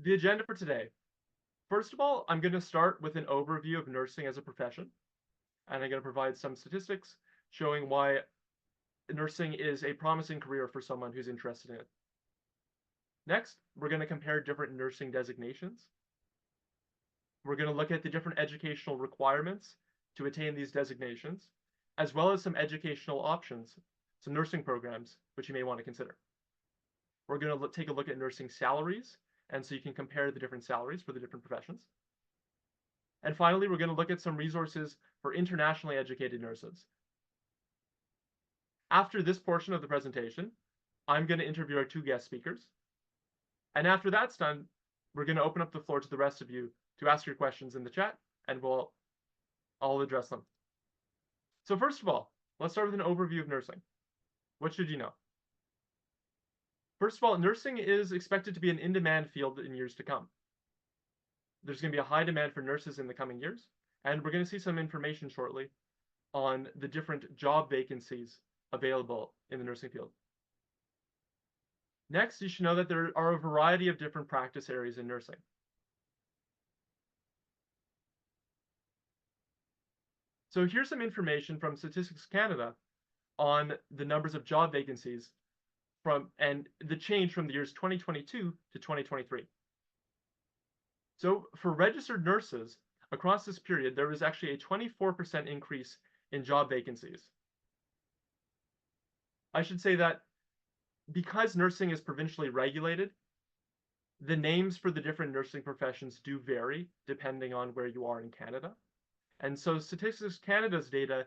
the agenda for today. First of all, I'm going to start with an overview of nursing as a profession, and I'm going to provide some statistics showing why nursing is a promising career for someone who's interested in it. Next, we're going to compare different nursing designations. We're going to look at the different educational requirements to attain these designations, as well as some educational options, some nursing programs, which you may want to consider. We're going to take a look at nursing salaries, and so you can compare the different salaries for the different professions. And finally, we're going to look at some resources for internationally educated nurses. After this portion of the presentation, I'm going to interview our two guest speakers. And after that's done, we're going to open up the floor to the rest of you to ask your questions in the chat, and I'll address them. So first of all, let's start with an overview of nursing. What should you know? First of all, nursing is expected to be an in-demand field in years to come. There's going to be a high demand for nurses in the coming years, and we're going to see some information shortly on the different job vacancies available in the nursing field. Next, you should know that there are a variety of different practice areas in nursing. So here's some information from Statistics Canada on the numbers of job vacancies and the change from the years 2022 to 2023. So for registered nurses, across this period, there was actually a 24% increase in job vacancies. I should say that because nursing is provincially regulated, the names for the different nursing professions do vary depending on where you are in Canada. And so Statistics Canada's data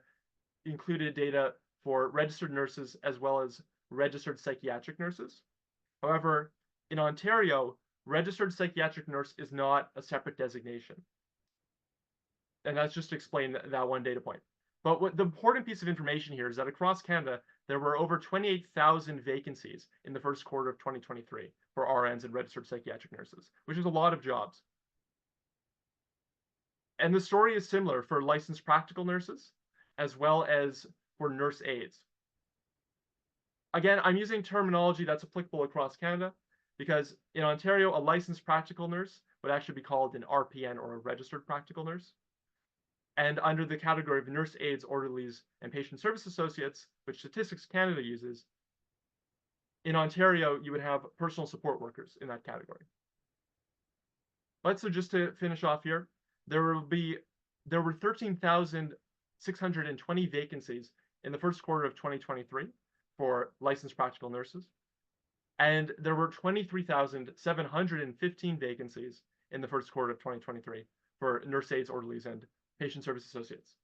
included data for registered nurses as well as registered psychiatric nurses. However, in Ontario, registered psychiatric nurse is not a separate designation. And that's just to explain that one data point. But what the important piece of information here is that across Canada, there were over 28,000 vacancies in the first quarter of 2023 for RNs and registered psychiatric nurses, which is a lot of jobs. And the story is similar for licensed practical nurses, as well as for nurse aides. Again, I'm using terminology that's applicable across Canada, because in Ontario, a licensed practical nurse would actually be called an RPN, or a registered practical nurse. And under the category of nurse aides, orderlies, and patient service associates, which Statistics Canada uses, in Ontario, you would have personal support workers in that category. But so just to finish off here, there were 13,620 vacancies in the first quarter of 2023 for licensed practical nurses, and there were 23,715 vacancies in the first quarter of 2023 for nurse aides, orderlies, and patient service associates.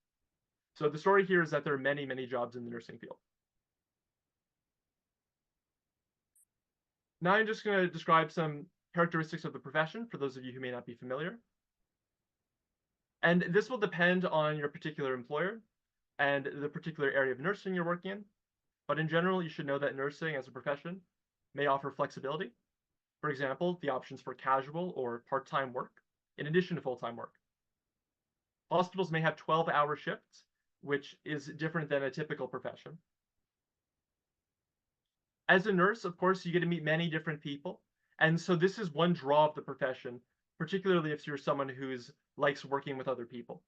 So the story here is that there are many, many jobs in the nursing field. Now I'm just going to describe some characteristics of the profession for those of you who may not be familiar. And this will depend on your particular employer and the particular area of nursing you're working in. But in general, you should know that nursing as a profession may offer flexibility. For example, the options for casual or part-time work in addition to full-time work. Hospitals may have 12-hour shifts, which is different than a typical profession. As a nurse, of course, you get to meet many different people. And so this is one draw of the profession, particularly if you're someone who likes working with other people.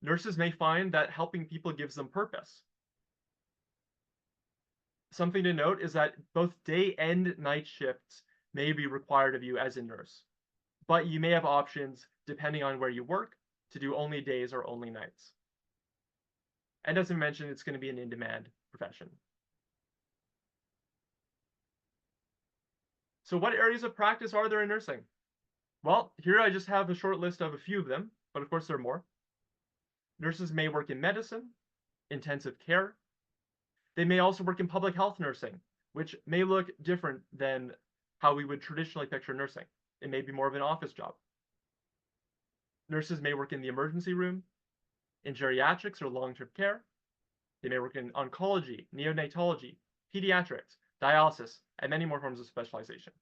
Nurses may find that helping people gives them purpose. Something to note is that both day and night shifts may be required of you as a nurse, but you may have options, depending on where you work, to do only days or only nights. And as I mentioned, it's going to be an in-demand profession. So what areas of practice are there in nursing? Well, here I just have a short list of a few of them, but of course there are more. Nurses may work in medicine, intensive care. They may also work in public health nursing, which may look different than how we would traditionally picture nursing. It may be more of an office job. Nurses may work in the emergency room, in geriatrics or long-term care. They may work in oncology, neonatology, pediatrics, dialysis, and many more forms of specialization.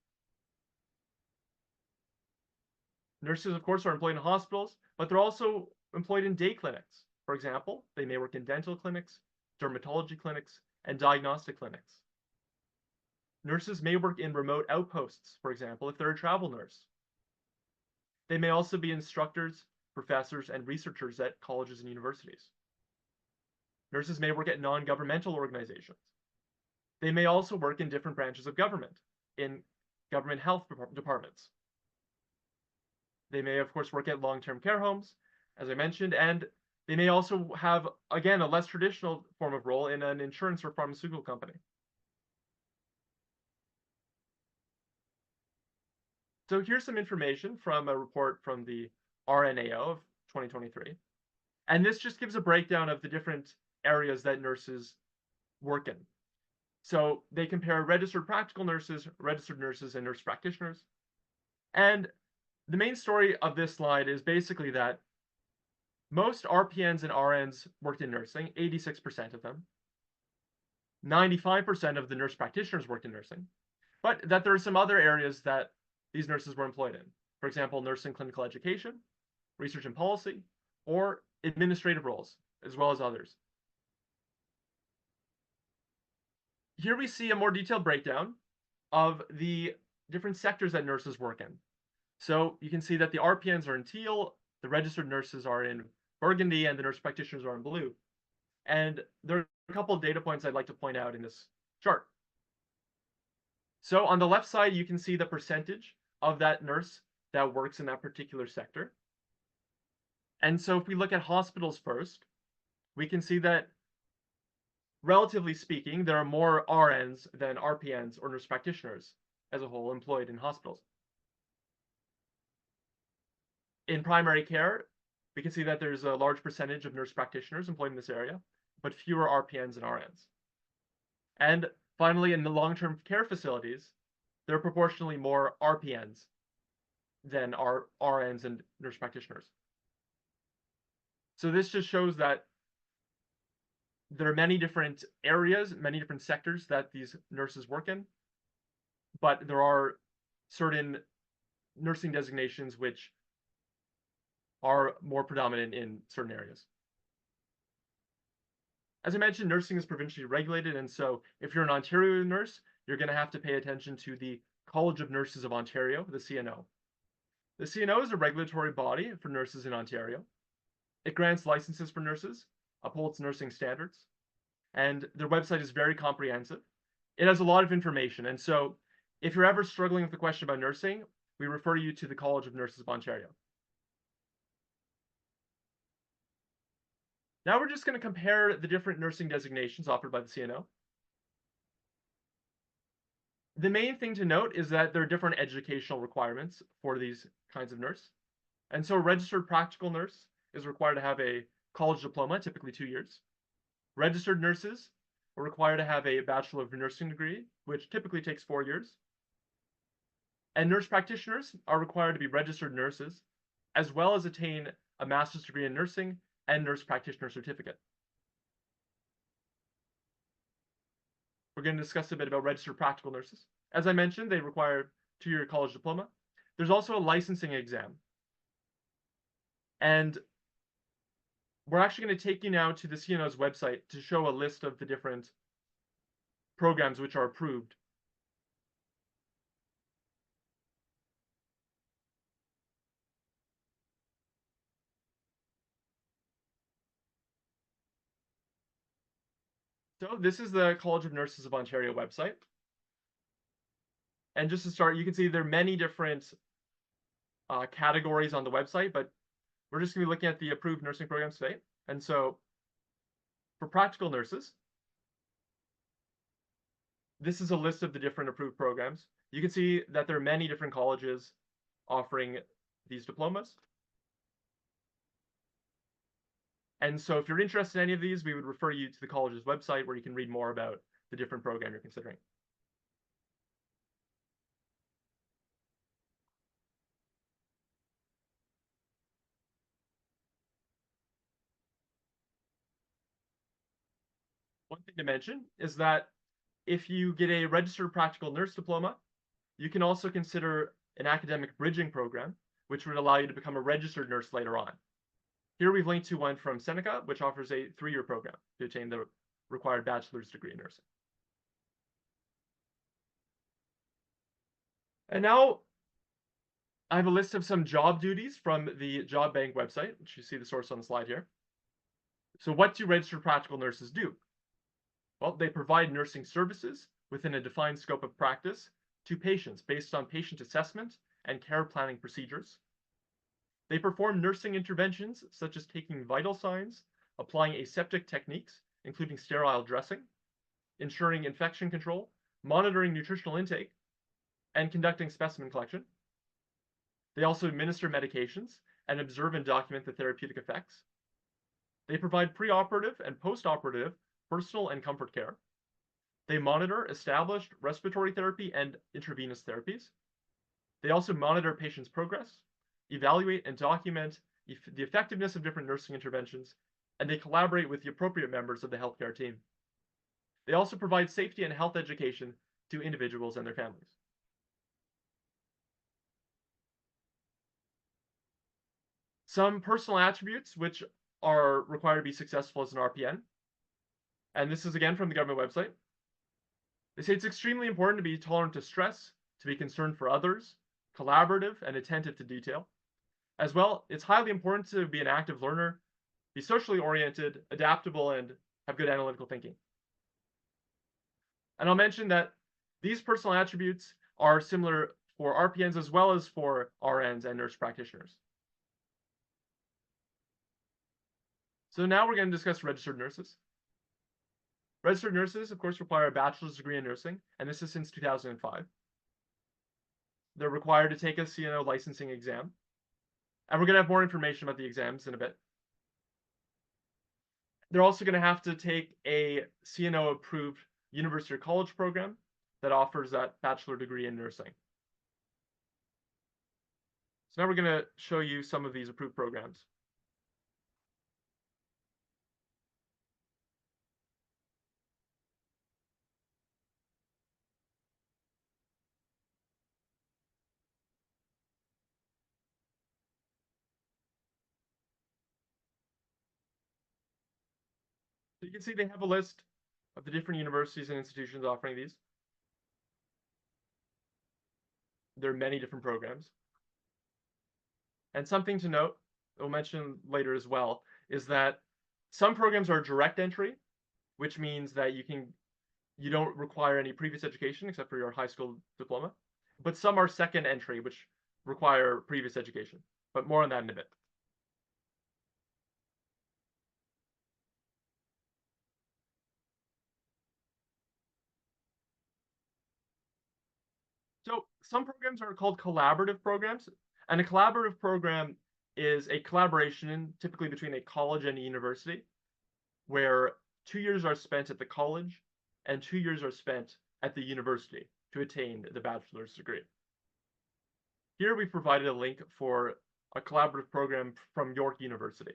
Nurses, of course, are employed in hospitals, but they're also employed in day clinics. For example, they may work in dental clinics, dermatology clinics, and diagnostic clinics. Nurses may work in remote outposts, for example, if they're a travel nurse. They may also be instructors, professors, and researchers at colleges and universities. Nurses may work at non-governmental organizations. They may also work in different branches of government, in government health departments. They may, of course, work at long-term care homes, as I mentioned, and they may also have, again, a less traditional form of role in an insurance or pharmaceutical company. So here's some information from a report from the RNAO of 2023. And this just gives a breakdown of the different areas that nurses work in. So they compare registered practical nurses, and nurse practitioners. And the main story of this slide is basically that most RPNs and RNs worked in nursing, 86% of them. 95% of the nurse practitioners worked in nursing, but that there are some other areas that these nurses were employed in. For example, nursing clinical education, research and policy, or administrative roles, as well as others. Here we see a more detailed breakdown of the different sectors that nurses work in. So you can see that the RPNs are in teal, the registered nurses are in burgundy, and the nurse practitioners are in blue. And there are a couple of data points I'd like to point out in this chart. So on the left side, you can see the percentage of that nurse that works in that particular sector. And so if we look at hospitals first, we can see that, relatively speaking, there are more RNs than RPNs or nurse practitioners as a whole employed in hospitals. In primary care, we can see that there's a large percentage of nurse practitioners employed in this area, but fewer RPNs and RNs. And finally, in the long-term care facilities, there are proportionally more RPNs than RNs and nurse practitioners. So this just shows that there are many different areas, many different sectors that these nurses work in, but there are certain nursing designations which are more predominant in certain areas. As I mentioned, nursing is provincially regulated, and so if you're an Ontario nurse, you're going to have to pay attention to the College of Nurses of Ontario, the CNO. The CNO is a regulatory body for nurses in Ontario. It grants licenses for nurses, upholds nursing standards, and their website is very comprehensive. It has a lot of information, and so if you're ever struggling with a question about nursing, we refer you to the College of Nurses of Ontario. Now we're just going to compare the different nursing designations offered by the CNO. The main thing to note is that there are different educational requirements for these kinds of nurse. And so a registered practical nurse is required to have a college diploma, typically 2 years. Registered nurses are required to have a Bachelor of Nursing degree, which typically takes 4 years. And nurse practitioners are required to be registered nurses, as well as attain a master's degree in nursing and nurse practitioner certificate. We're going to discuss a bit about registered practical nurses. As I mentioned, they require 2-year college diploma. There's also a licensing exam. And we're actually going to take you now to the CNO's website to show a list of the different programs which are approved. So this is the College of Nurses of Ontario website. And just to start, you can see there are many different categories on the website, but we're just going to be looking at the approved nursing programs today. And so for practical nurses, this is a list of the different approved programs. You can see that there are many different colleges offering these diplomas. And so if you're interested in any of these, we would refer you to the college's website where you can read more about the different program you're considering. One thing to mention is that if you get a registered practical nurse diploma, you can also consider an academic bridging program, which would allow you to become a registered nurse later on. Here we've linked to one from Seneca, which offers a 3-year program to attain the required bachelor's degree in nursing. And now I have a list of some job duties from the Job Bank website, which you see the source on the slide here. So what do registered practical nurses do? Well, they provide nursing services within a defined scope of practice to patients based on patient assessment and care planning procedures. They perform nursing interventions such as taking vital signs, applying aseptic techniques, including sterile dressing, ensuring infection control, monitoring nutritional intake, and conducting specimen collection. They also administer medications and observe and document the therapeutic effects. They provide preoperative and postoperative personal and comfort care. They monitor established respiratory therapy and intravenous therapies. They also monitor patients' progress, evaluate and document the effectiveness of different nursing interventions, and they collaborate with the appropriate members of the healthcare team. They also provide safety and health education to individuals and their families. Some personal attributes which are required to be successful as an RPN, and this is again from the government website. They say it's extremely important to be tolerant to stress, to be concerned for others, collaborative and attentive to detail. As well, it's highly important to be an active learner, be socially oriented, adaptable, and have good analytical thinking. And I'll mention that these personal attributes are similar for RPNs as well as for RNs and nurse practitioners. So now we're going to discuss registered nurses. Registered nurses, of course, require a bachelor's degree in nursing, and this is since 2005. They're required to take a CNO licensing exam, and we're going to have more information about the exams in a bit. They're also going to have to take a CNO-approved university or college program that offers that bachelor degree in nursing. So now we're going to show you some of these approved programs. So you can see they have a list of the different universities and institutions offering these. There are many different programs. And something to note, we'll mention later as well, is that some programs are direct entry, which means that you don't require any previous education except for your high school diploma. But some are second entry, which require previous education. But more on that in a bit. So some programs are called collaborative programs, and a collaborative program is a collaboration typically between a college and a university, where 2 years are spent at the college and 2 years are spent at the university to attain the bachelor's degree. Here we provided a link for a collaborative program from York University.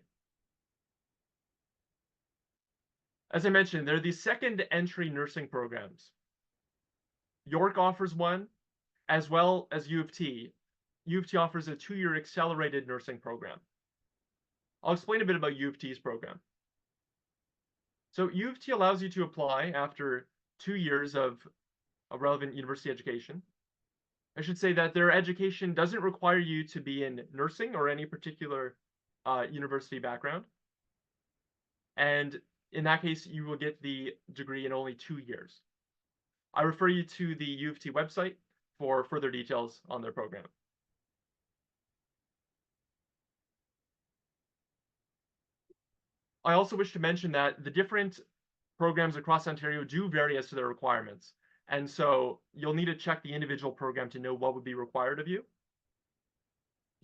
As I mentioned, there are these second entry nursing programs. York offers one, as well as U of T. U of T offers a 2-year accelerated nursing program. I'll explain a bit about U of T's program. So U of T allows you to apply after 2 years of a relevant university education. I should say that their education doesn't require you to be in nursing or any particular university background. And in that case, you will get the degree in only 2 years. I refer you to the U of T website for further details on their program. I also wish to mention that the different programs across Ontario do vary as to their requirements. And so you'll need to check the individual program to know what would be required of you.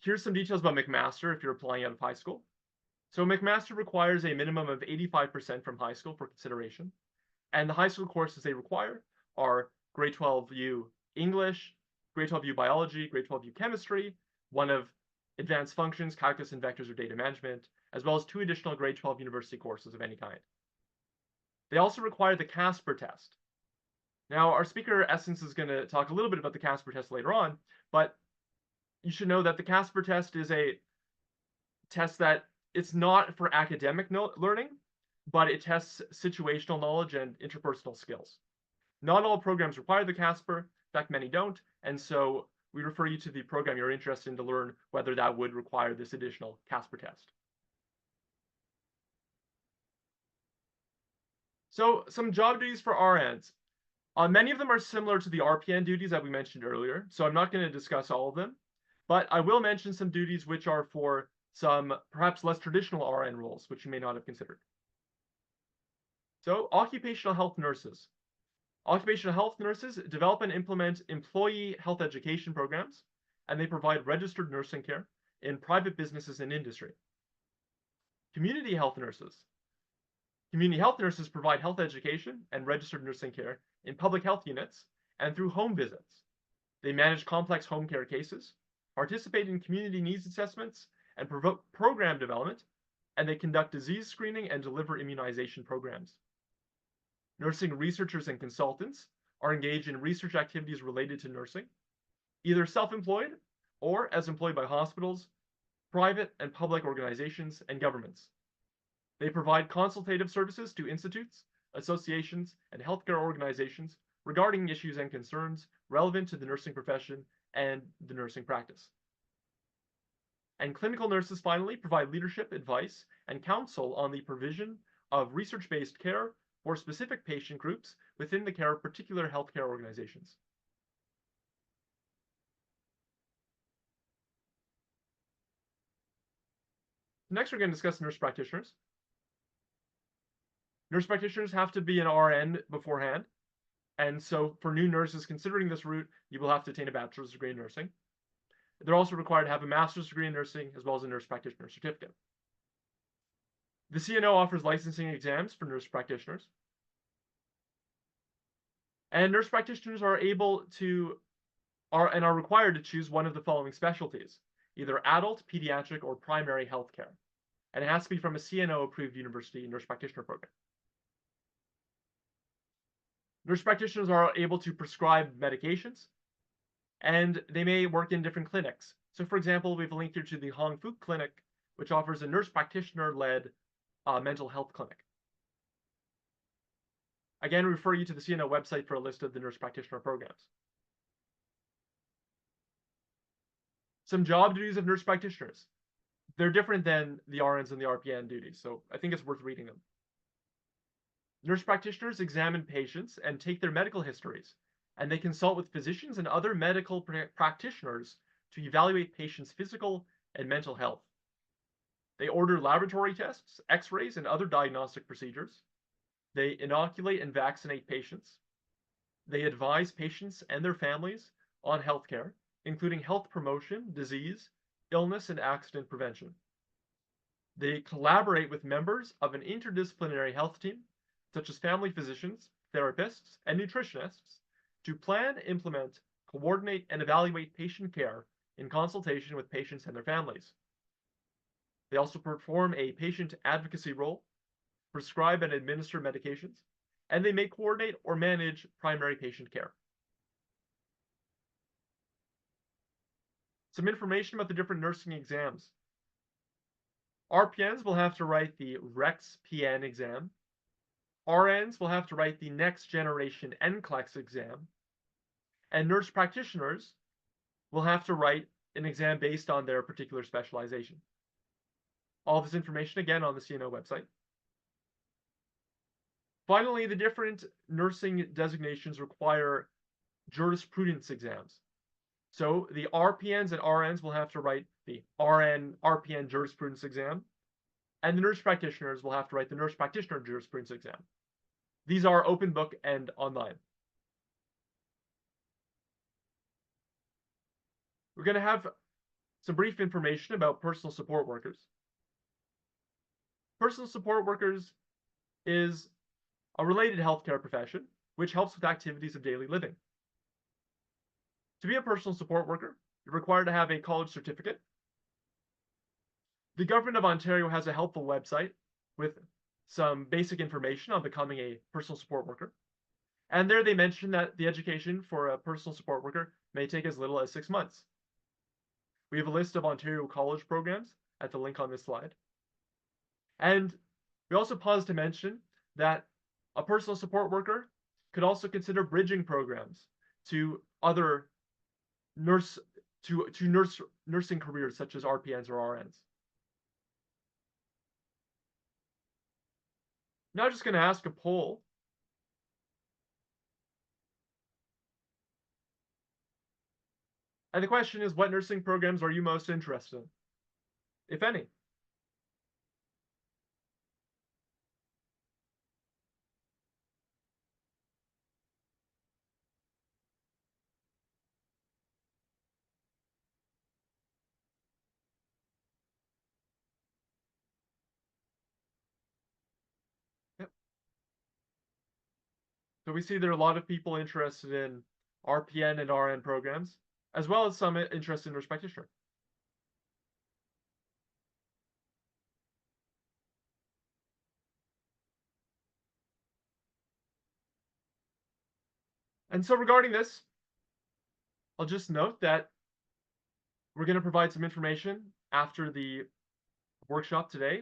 Here's some details about McMaster if you're applying out of high school. So McMaster requires a minimum of 85% from high school for consideration. And the high school courses they require are grade 12U English, grade 12U Biology, grade 12U Chemistry, one of advanced functions, calculus and vectors or data management, as well as 2 additional grade 12 university courses of any kind. They also require the Casper test. Now, our speaker, Essence, is going to talk a little bit about the Casper test later on, but you should know that the Casper test is a test that it's not for academic learning, but it tests situational knowledge and interpersonal skills. Not all programs require the Casper, in fact, many don't, and so we refer you to the program you're interested in to learn whether that would require this additional CASPER test. So some job duties for RNs. Many of them are similar to the RPN duties that we mentioned earlier, so I'm not going to discuss all of them, but I will mention some duties which are for some perhaps less traditional RN roles, which you may not have considered. So occupational health nurses. Occupational health nurses develop and implement employee health education programs, and they provide registered nursing care in private businesses and industry. Community health nurses. Community health nurses provide health education and registered nursing care in public health units and through home visits. They manage complex home care cases, participate in community needs assessments, and program development, and they conduct disease screening and deliver immunization programs. Nursing researchers and consultants are engaged in research activities related to nursing, either self-employed or as employed by hospitals, private and public organizations, and governments. They provide consultative services to institutes, associations, and healthcare organizations regarding issues and concerns relevant to the nursing profession and the nursing practice. And clinical nurses, finally, provide leadership, advice, and counsel on the provision of research-based care for specific patient groups within the care of particular healthcare organizations. Next, we're going to discuss nurse practitioners. Nurse practitioners have to be an RN beforehand, and so for new nurses considering this route, you will have to attain a bachelor's degree in nursing. They're also required to have a master's degree in nursing as well as a nurse practitioner certificate. The CNO offers licensing exams for nurse practitioners. And nurse practitioners are required to choose one of the following specialties, either adult, pediatric, or primary health care. And it has to be from a CNO-approved university nurse practitioner program. Nurse practitioners are able to prescribe medications, and they may work in different clinics. So for example, we've linked here to the Hong Fu Clinic, which offers a nurse practitioner-led mental health clinic. Again, we refer you to the CNO website for a list of the nurse practitioner programs. Some job duties of nurse practitioners. They're different than the RNs and the RPN duties, so I think it's worth reading them. Nurse practitioners examine patients and take their medical histories, and they consult with physicians and other medical practitioners to evaluate patients' physical and mental health. They order laboratory tests, x-rays, and other diagnostic procedures. They inoculate and vaccinate patients. They advise patients and their families on healthcare, including health promotion, disease, illness, and accident prevention. They collaborate with members of an interdisciplinary health team, such as family physicians, therapists, and nutritionists, to plan, implement, coordinate, and evaluate patient care in consultation with patients and their families. They also perform a patient advocacy role, prescribe and administer medications, and they may coordinate or manage primary patient care. Some information about the different nursing exams. RPNs will have to write the REX-PN exam. RNs will have to write the Next Generation NCLEX exam. And nurse practitioners will have to write an exam based on their particular specialization. All this information, again, on the CNO website. Finally, the different nursing designations require jurisprudence exams. So the RPNs and RNs will have to write the RN-RPN jurisprudence exam, and the nurse practitioners will have to write the nurse practitioner jurisprudence exam. These are open book and online. We're going to have some brief information about personal support workers. Personal support workers is a related healthcare profession which helps with activities of daily living. To be a personal support worker, you're required to have a college certificate. The Government of Ontario has a helpful website with some basic information on becoming a personal support worker. And there they mention that the education for a personal support worker may take as little as 6 months. We have a list of Ontario college programs at the link on this slide. And we also pause to mention that a personal support worker could also consider bridging programs to other nurse to nursing careers such as RPNs or RNs. Now I'm just going to ask a poll. And the question is, what nursing programs are you most interested in, if any? Yep. So we see there are a lot of people interested in RPN and RN programs, as well as some interest in nurse practitioner. And so regarding this, I'll just note that we're going to provide some information after the workshop today,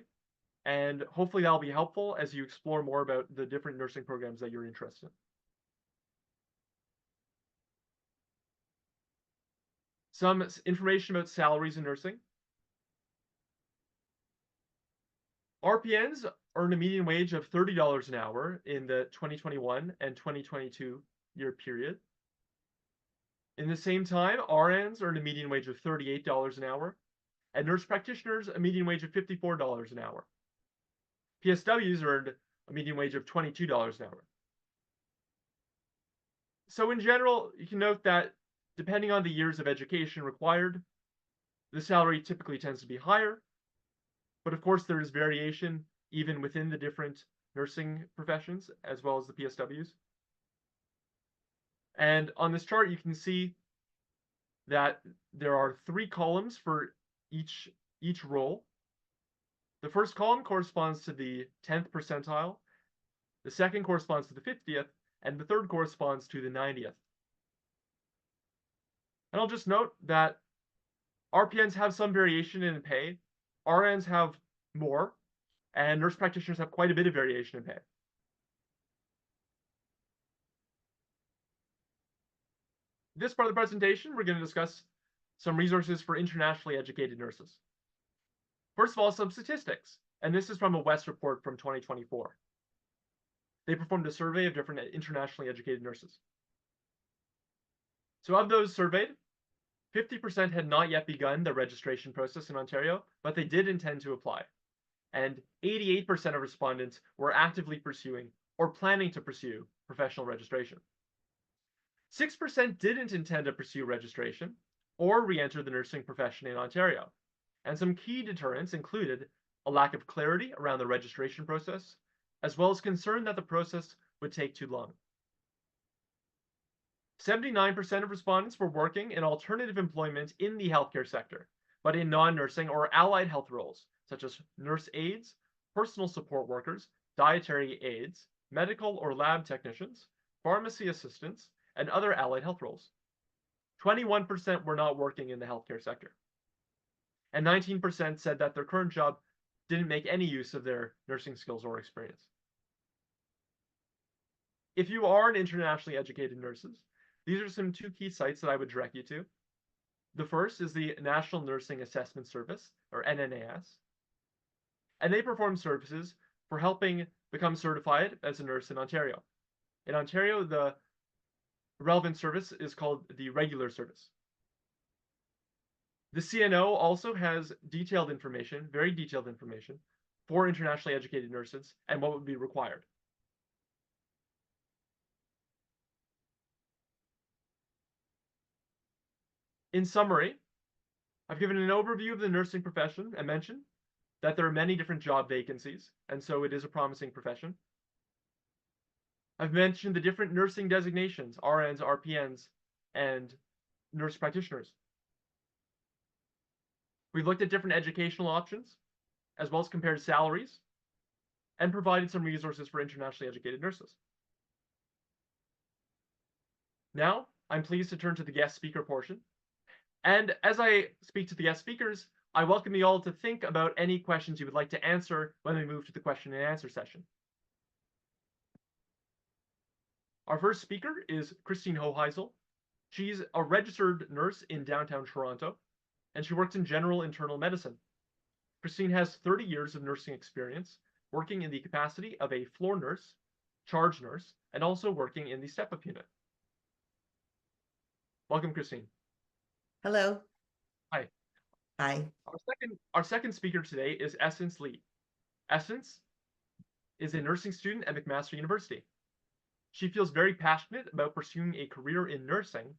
and hopefully that'll be helpful as you explore more about the different nursing programs that you're interested in. Some information about salaries in nursing. RPNs earn a median wage of $30 an hour in the 2021 and 2022 year period. In the same time, RNs earned a median wage of $38 an hour, and nurse practitioners a median wage of $54 an hour. PSWs earned a median wage of $22 an hour. So in general, you can note that depending on the years of education required, the salary typically tends to be higher, but of course there is variation even within the different nursing professions as well as the PSWs. And on this chart, you can see that there are 3 columns for each role. The first column corresponds to the 10th percentile, the second corresponds to the 50th, and the third corresponds to the 90th. And I'll just note that RPNs have some variation in pay, RNs have more, and nurse practitioners have quite a bit of variation in pay. This part of the presentation, we're going to discuss some resources for internationally educated nurses. First of all, some statistics, and this is from a West report from 2024. They performed a survey of different internationally educated nurses. So of those surveyed, 50% had not yet begun the registration process in Ontario, but they did intend to apply. And 88% of respondents were actively pursuing or planning to pursue professional registration. 6% didn't intend to pursue registration or re-enter the nursing profession in Ontario. And some key deterrents included a lack of clarity around the registration process, as well as concern that the process would take too long. 79% of respondents were working in alternative employment in the healthcare sector, but in non-nursing or allied health roles, such as nurse aides, personal support workers, dietary aides, medical or lab technicians, pharmacy assistants, and other allied health roles. 21% were not working in the healthcare sector. And 19% said that their current job didn't make any use of their nursing skills or experience. If you are an internationally educated nurses, these are some 2 key sites that I would direct you to. The first is the National Nursing Assessment Service, or NNAS, and they perform services for helping become certified as a nurse in Ontario. In Ontario, the relevant service is called the regular service. The CNO also has detailed information, very detailed information, for internationally educated nurses and what would be required. In summary, I've given an overview of the nursing profession and mentioned that there are many different job vacancies, and so it is a promising profession. I've mentioned the different nursing designations, RNs, RPNs, and nurse practitioners. We've looked at different educational options, as well as compared salaries, and provided some resources for internationally educated nurses. Now, I'm pleased to turn to the guest speaker portion. And as I speak to the guest speakers, I welcome you all to think about any questions you would like to answer when we move to the question and answer session. Our first speaker is Christine Hoheisel. She's a registered nurse in downtown Toronto, and she works in general internal medicine. Christine has 30 years of nursing experience, working in the capacity of a floor nurse, charge nurse, and also working in the step-up unit. Welcome, Christine. Hello. Hi. Hi. Our second speaker today is Essence Lee. Essence is a nursing student at McMaster University. She feels very passionate about pursuing a career in nursing,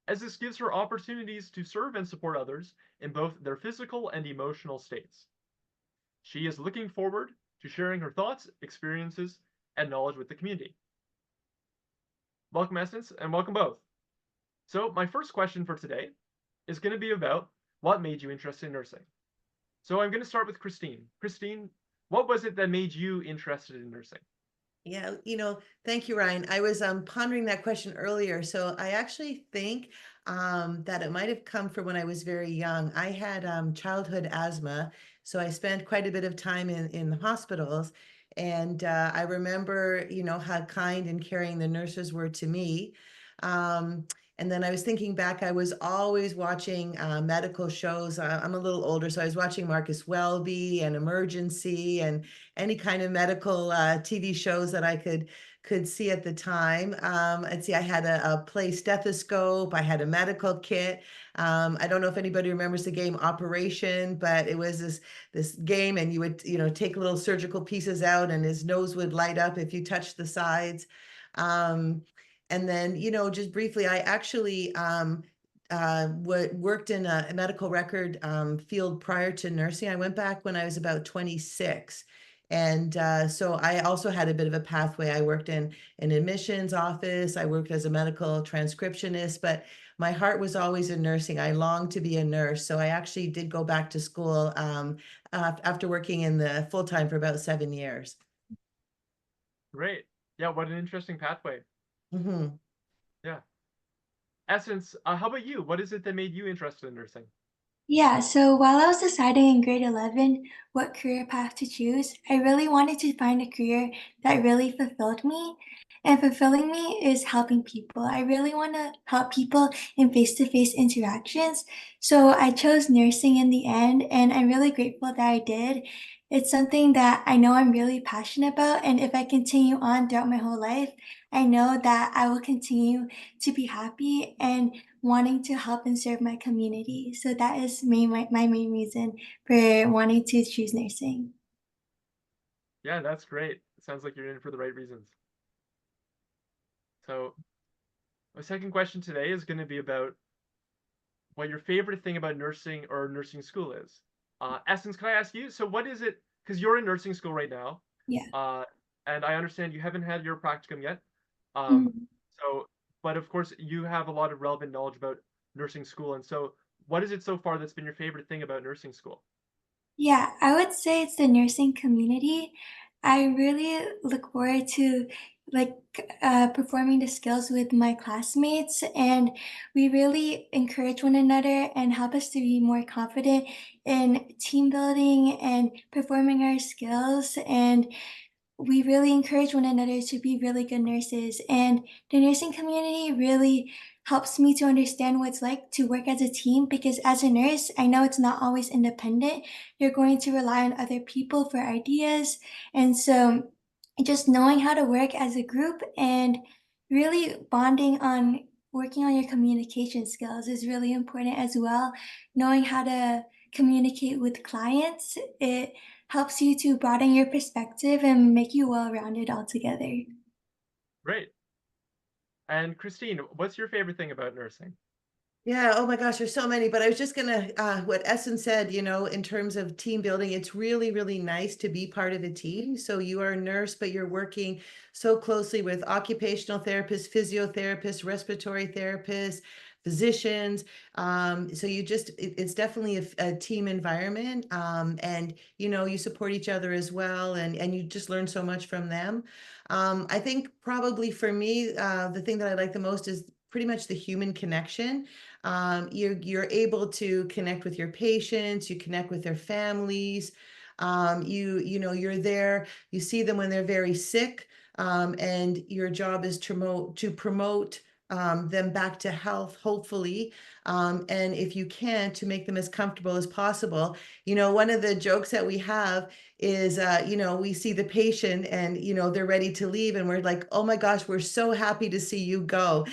as this gives her opportunities to serve and support others in both their physical and emotional states. She is looking forward to sharing her thoughts, experiences, and knowledge with the community. Welcome, Essence, and welcome both. So, my first question for today is going to be about what made you interested in nursing. So, I'm going to start with Christine. Christine, what was it that made you interested in nursing? Yeah, thank you, Ryan. I was pondering that question earlier. So I actually think that it might have come from when I was very young. I had childhood asthma, so I spent quite a bit of time in the hospitals. And I remember, how kind and caring the nurses were to me. Um, and then I was thinking back, I was always watching medical shows. I'm a little older, so I was watching Marcus Welby and Emergency and any kind of medical TV shows that I could see at the time. Let's see, I had a play stethoscope. I had a medical kit. I don't know if anybody remembers the game Operation, but it was this game, and you would take little surgical pieces out, and his nose would light up if you touched the sides. Um, and then, just briefly, I actually worked in a medical record field prior to nursing. I went back when I was about 26. And so I also had a bit of a pathway. I worked in an admissions office. I worked as a medical transcriptionist, but my heart was always in nursing. I longed to be a nurse. So I actually did go back to school after working in the full time for about 7 years. Great. Yeah, what an interesting pathway. Mhm. Yeah. Essence, how about you? What is it that made you interested in nursing? Yeah, so while I was deciding in grade 11 what career path to choose, I really wanted to find a career that really fulfilled me. And fulfilling me is helping people. I really want to help people in face to face interactions. So I chose nursing in the end, and I'm really grateful that I did. It's something that I know I'm really passionate about. And if I continue on throughout my whole life, I know that I will continue to be happy and wanting to help and serve my community. So that is my main reason for wanting to choose nursing. Yeah, that's great. It sounds like you're in for the right reasons. So, my second question today is going to be about what your favorite thing about nursing or nursing school is. Essence, can I ask you? So, what is it? Because you're in nursing school right now, Yeah. uh, and I understand you haven't had your practicum yet. Um, Mhm. so, but of course, you have a lot of relevant knowledge about nursing school. And so, what is it so far that's been your favorite thing about nursing school? Yeah, I would say it's the nursing community. I really look forward to like performing the skills with my classmates, and we really encourage one another and help us to be more confident in team building and performing our skills. And we really encourage one another to be really good nurses. And the nursing community really helps me to understand what it's like to work as a team because as a nurse, I know it's not always independent. You're going to rely on other people for ideas. And so just knowing how to work as a group and really bonding on working on your communication skills is really important as well. Knowing how to communicate with clients, it helps you to broaden your perspective and make you well-rounded altogether. Great. And Christine, what's your favorite thing about nursing? Yeah, oh my gosh, there's so many, but I was just gonna what Essen said, in terms of team building, it's really, really nice to be part of a team. So you are a nurse, but you're working so closely with occupational therapists, physiotherapists, respiratory therapists, physicians. So it's definitely a team environment. And you support each other as well, and you just learn so much from them. I think probably for me, the thing that I like the most is pretty much the human connection. You're able to connect with your patients, you connect with their families. You're there, you see them when they're very sick, and your job is to promote them back to health, hopefully. And if you can, to make them as comfortable as possible. One of the jokes that we have is, we see the patient and, they're ready to leave. And we're like, oh my gosh, we're so happy to see you go.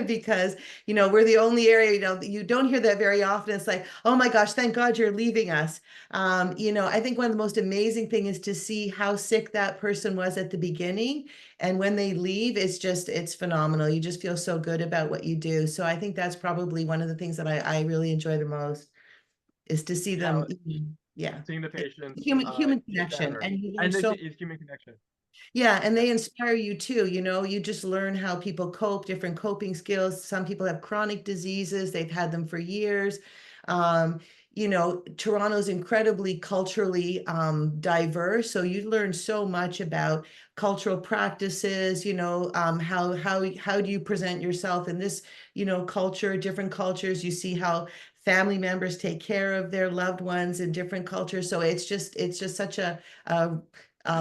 Because, we're the only area, you don't hear that very often. It's like, oh my gosh, thank God you're leaving us. I think one of the most amazing thing is to see how sick that person was at the beginning. And when they leave, it's phenomenal. You just feel so good about what you do. So I think that's probably one of the things that I really enjoy the most is to see Yeah, them. Yeah. seeing the patients Human get connection. better, And you learn and so it's human connection. yeah, and Yeah, they inspire you too. You just learn how people cope, different coping skills. Some people have chronic diseases, they've had them for years. Um, Toronto's incredibly culturally diverse, so you learn so much about cultural practices. How do you present yourself in this, culture, different cultures. You see how family members take care of their loved ones in different cultures. So it's just such a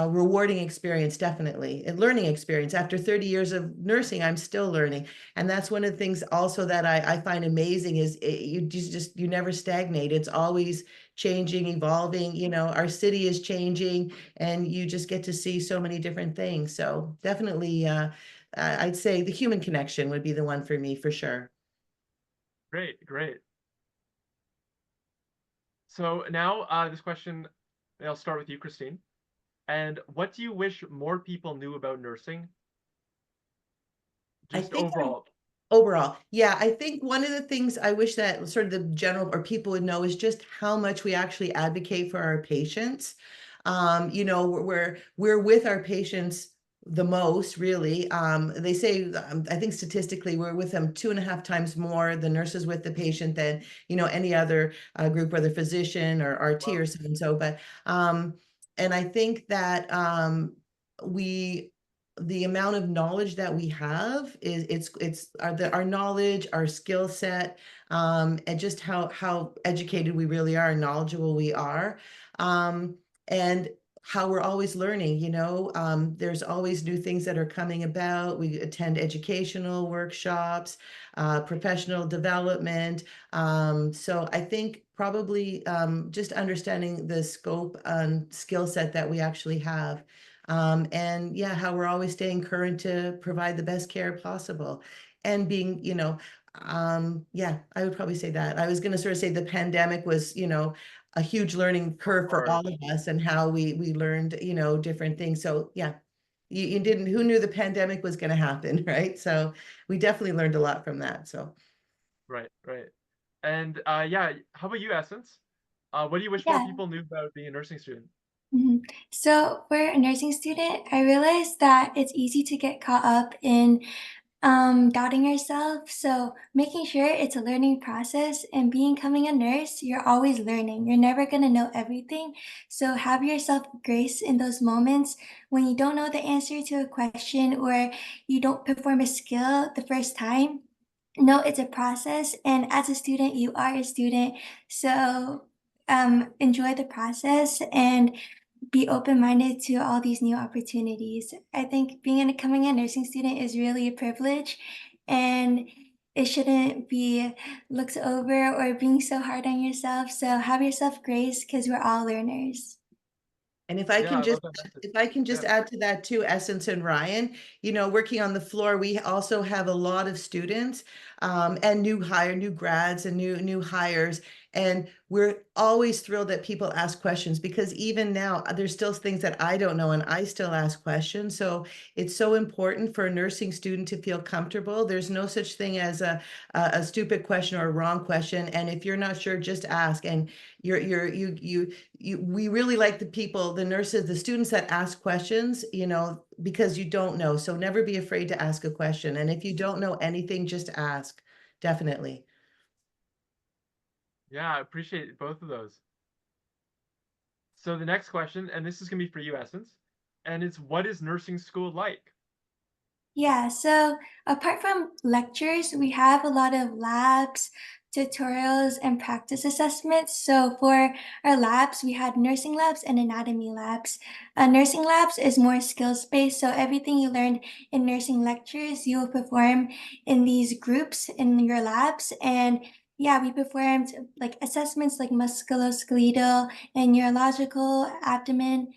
rewarding experience, definitely, a learning experience. After 30 years of nursing, I'm still learning. And that's one of the things also that I find amazing is you never stagnate. It's always changing, evolving. Our city is changing and you just get to see so many different things. So definitely, I'd say the human connection would be the one for me for sure. great, great. So now this question, I'll start with you, Christine. And what do you wish more people knew about nursing, I just think overall? overall, yeah, I think one of the things I wish that sort of the general or people would know is just how much we actually advocate for our patients. We're with our patients the most, really. They say, I think statistically, we're with them 2.5 times more, the nurses with the patient than, any other group, whether physician or RT Well, or so and so. But, and I think that we the amount of knowledge that we have is it's our knowledge, our skill set, and just how educated we really are and knowledgeable we are, and how we're always learning. There's always new things that are coming about. We attend educational workshops, professional development. So I think probably just understanding the scope and skill set that we actually have, and yeah, how we're always staying current to provide the best care possible. And being, yeah, I would probably say that. I was going to sort of say the pandemic was, a huge learning curve for or all of us and how we learned, different things. So yeah, you didn't, who knew the pandemic was going to happen, right? So we definitely learned a lot from that. So right, right. And yeah, how about you, Essence? What do you wish more Yeah. people knew about being a nursing student? So for a nursing student, I realized that it's easy to get caught up in doubting yourself. So making sure it's a learning process and becoming a nurse, you're always learning. You're never going to know everything. So have yourself grace in those moments when you don't know the answer to a question or you don't perform a skill the first time. No, it's a process. And as a student, you are a student. So enjoy the process and be open-minded to all these new opportunities. I think becoming a nursing student is really a privilege, and it shouldn't be looked over or being so hard on yourself. So have yourself grace because we're all learners. And if I Yeah, can I love just that message. if I can Yeah, just add to that too, Essence and Ryan, working on the floor, we also have a lot of students, and new grads and new hires. And we're always thrilled that people ask questions because even now there's still things that I don't know and I still ask questions. So it's so important for a nursing student to feel comfortable. There's no such thing as a stupid question or a wrong question. And if you're not sure, just ask. And we really like the nurses, the students that ask questions, because you don't know. So never be afraid to ask a question. And if you don't know anything, just ask. Definitely. yeah, I appreciate both of those. So the next question, and this is gonna be for you, Essence, and it's what is nursing school like? Yeah, so apart from lectures, we have a lot of labs, tutorials, and practice assessments. So for our labs, we had nursing labs and anatomy labs. Nursing labs is more skills based, so everything you learned in nursing lectures, you will perform in these groups in your labs. And yeah, we performed like assessments like musculoskeletal and neurological, abdomen,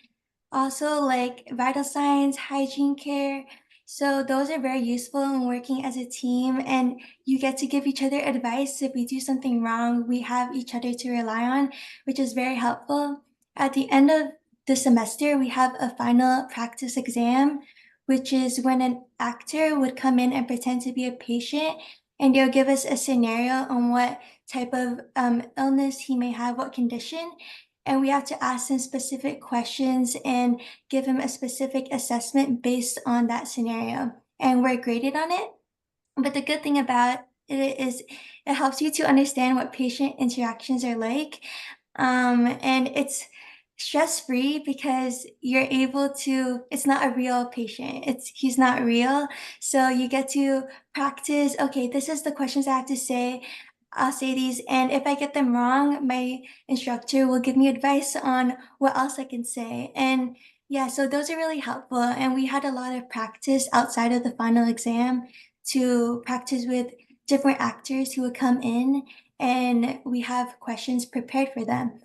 also like vital signs, hygiene care. So those are very useful in working as a team, and you get to give each other advice. If we do something wrong, we have each other to rely on, which is very helpful. At the end of the semester, we have a final practice exam, which is when an actor would come in and pretend to be a patient, and they'll give us a scenario on what type of illness he may have, what condition, and we have to ask him specific questions and give him a specific assessment based on that scenario. And we're graded on it. But the good thing about it is it helps you to understand what patient interactions are like. And it's stress free because you're able to, it's not a real patient. He's not real. So you get to practice, okay, this is the questions I have to say. I'll say these, and if I get them wrong, my instructor will give me advice on what else I can say. And yeah, so those are really helpful. And we had a lot of practice outside of the final exam to practice with different actors who would come in, and we have questions prepared for them.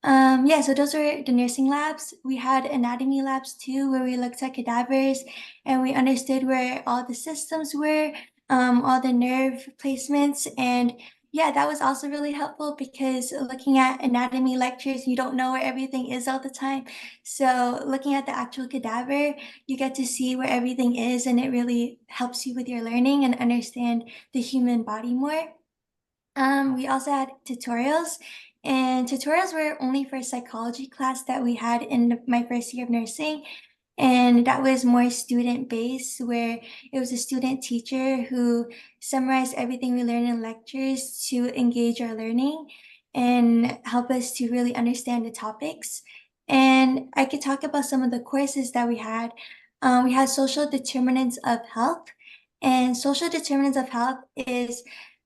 Yeah, so those were the nursing labs. We had anatomy labs too, where we looked at cadavers and we understood where all the systems were, all the nerve placements. And yeah, that was also really helpful because looking at anatomy lectures, you don't know where everything is all the time. So looking at the actual cadaver, you get to see where everything is, and it really helps you with your learning and understand the human body more. We also had tutorials, and tutorials were only for psychology class that we had in my first year of nursing. And that was more student based, where it was a student teacher who summarized everything we learned in lectures to engage our learning and help us to really understand the topics. And I could talk about some of the courses that we had. We had social determinants of health, and social determinants of health is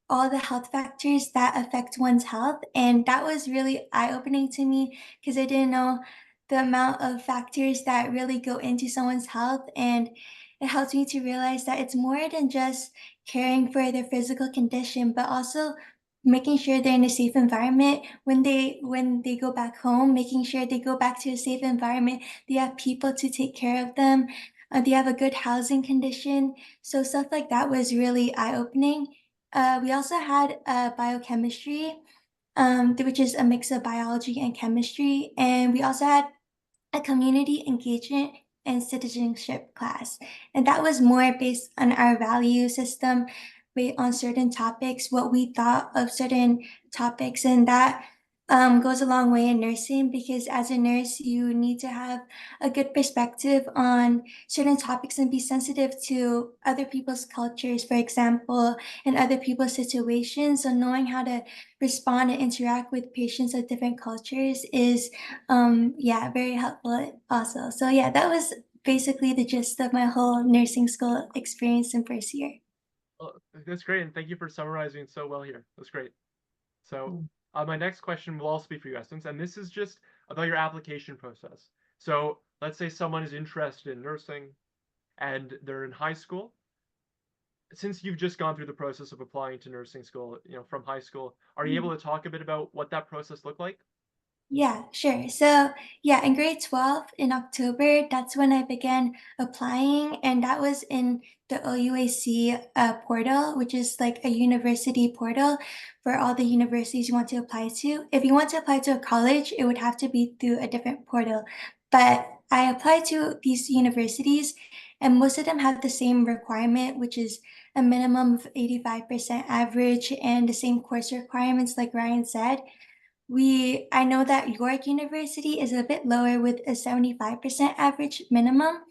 all the health factors that affect one's health. And that was really eye opening to me because I didn't know the amount of factors that really go into someone's health. And it helps me to realize that it's more than just caring for their physical condition, but also making sure they're in a safe environment when they go back home, making sure they go back to a safe environment, they have people to take care of them, they have a good housing condition. So stuff like that was really eye-opening. We also had biochemistry, which is a mix of biology and chemistry, and we also had a community engagement and citizenship class. And that was more based on our value system, based on certain topics, what we thought of certain topics. And that goes a long way in nursing because as a nurse, you need to have a good perspective on certain topics and be sensitive to other people's cultures, for example, and other people's situations. So knowing how to respond and interact with patients of different cultures is yeah, very helpful also. So yeah, that was basically the gist of my whole nursing school experience in first year. Well, that's great, and thank you for summarizing so well here. That's great. So, my next question will also be for you, Essence, and this is just about your application process. So, let's say someone is interested in nursing and they're in high school. Since you've just gone through the process of applying to nursing school, from high school, are you able to talk a bit about what that process looked like? Yeah, sure. So, yeah, in grade 12 in October, that's when I began applying, and that was in the OUAC portal, which is like a university portal for all the universities you want to apply to. If you want to apply to a college, it would have to be through a different portal. But I applied to these universities, and most of them have the same requirement, which is a minimum of 85% average and the same course requirements, like Ryan said. I know that York University is a bit lower with a 75% average minimum,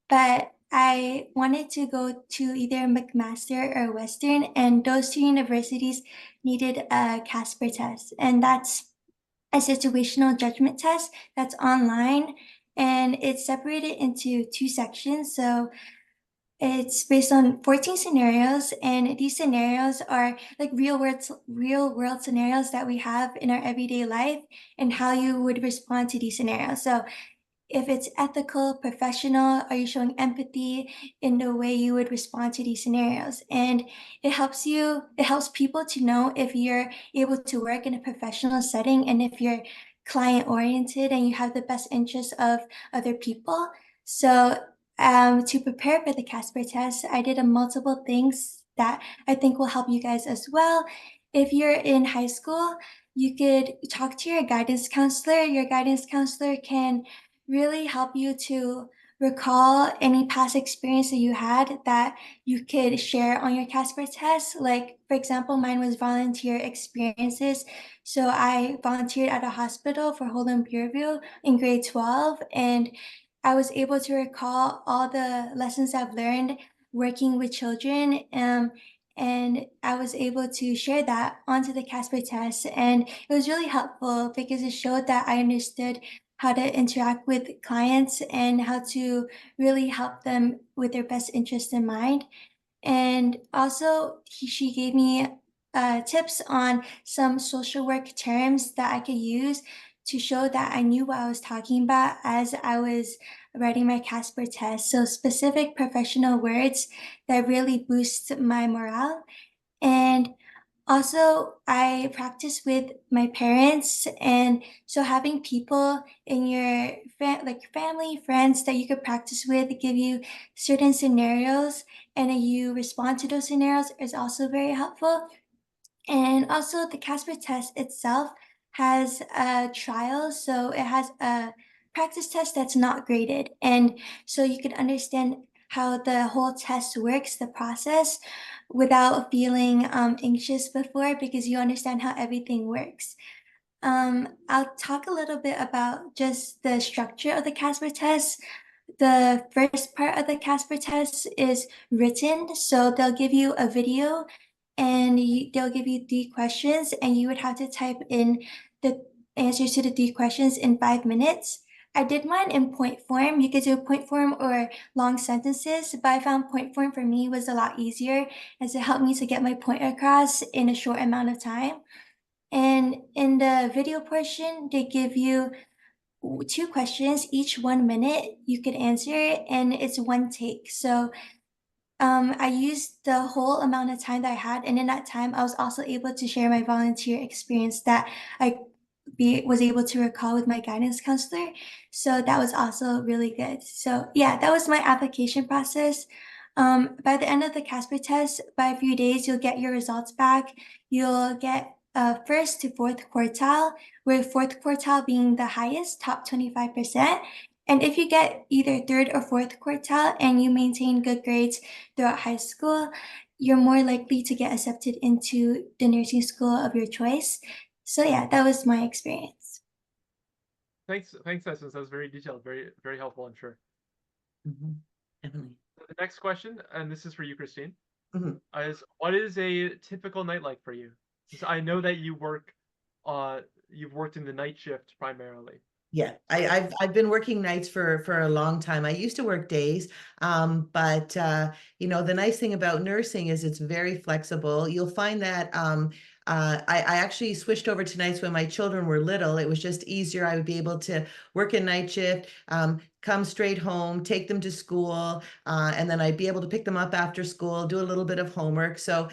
but I wanted to go to either McMaster or Western, and those two universities needed a Casper test, and that's a situational judgment test that's online, and it's separated into two sections. So It's based on 14 scenarios, and these scenarios are like real world scenarios that we have in our everyday life and how you would respond to these scenarios. So if it's ethical, professional, are you showing empathy in the way you would respond to these scenarios? And it helps people to know if you're able to work in a professional setting and if you're client oriented and you have the best interests of other people. So to prepare for the Casper test, I did a multiple things that I think will help you guys as well. If you're in high school, you could talk to your guidance counselor. Your guidance counselor can really help you to recall any past experience that you had that you could share on your Casper test. Like, for example, mine was volunteer experiences. So I volunteered at a hospital for Holden Bureau in grade 12, and I was able to recall all the lessons I've learned working with children. And I was able to share that onto the Casper test. And it was really helpful because it showed that I understood how to interact with clients and how to really help them with their best interest in mind. And also, she gave me tips on some social work terms that I could use to show that I knew what I was talking about as I was writing my Casper test. So, specific professional words that really boost my morale. And also, I practice with my parents, and so having people in your like family, friends that you could practice with give you certain scenarios, and then you respond to those scenarios is also very helpful. And also, the Casper test itself has a trial, so it has a practice test that's not graded. And so you can understand how the whole test works, the process, without feeling anxious before because you understand how everything works. I'll talk a little bit about just the structure of the Casper test. The first part of the Casper test is written, so they'll give you a video and they'll give you 3 questions, and you would have to type in the answers to the 3 questions in 5 minutes. I did mine in point form. You could do point form or long sentences, but I found point form for me was a lot easier as it helped me to get my point across in a short amount of time. And in the video portion, they give you 2 questions, each 1 minute. You could answer it, and it's one take. So I used the whole amount of time that I had, and in that time, I was also able to share my volunteer experience that I was able to recall with my guidance counselor. So that was also really good. So yeah, that was my application process. By the end of the Casper test, by a few days, you'll get your results back. You'll get first to fourth quartile, with fourth quartile being the highest, top 25%. And if you get either third or fourth quartile and you maintain good grades throughout high school, you're more likely to get accepted into the nursing school of your choice. So yeah, that was my experience. Thanks, Essence. That was very detailed, very helpful, I'm sure. Definitely. The next question, and this is for you, Christine, Mhm. is what is a typical night like for you? Since I know that you've worked in the night shift primarily. Yeah, I've been working nights for a long time. I used to work days, but you know, the nice thing about nursing is it's very flexible. You'll find that I actually switched over to nights when my children were little. It was just easier. I would be able to work a night shift, come straight home, take them to school, and then I'd be able to pick them up after school, do a little bit of homework. So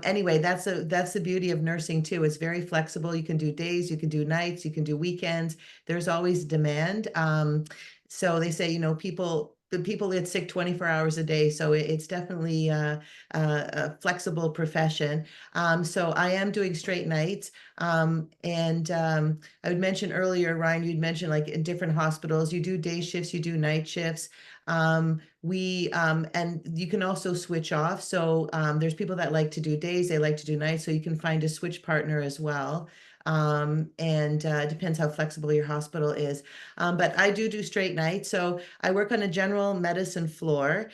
anyway, that's the beauty of nursing too. It's very flexible. You can do days, you can do nights, you can do weekends. There's always demand. So they say, you know, the people get sick 24 hours a day. So it's definitely a flexible profession. So I am doing straight nights. And I would mention earlier, Ryan, you'd mentioned like in different hospitals, you do day shifts, you do night shifts. And you can also switch off. So there's people that like to do days, they like to do nights. So you can find a switch partner as well. And it depends how flexible your hospital is. But I do straight nights. So I work on a general medicine floor,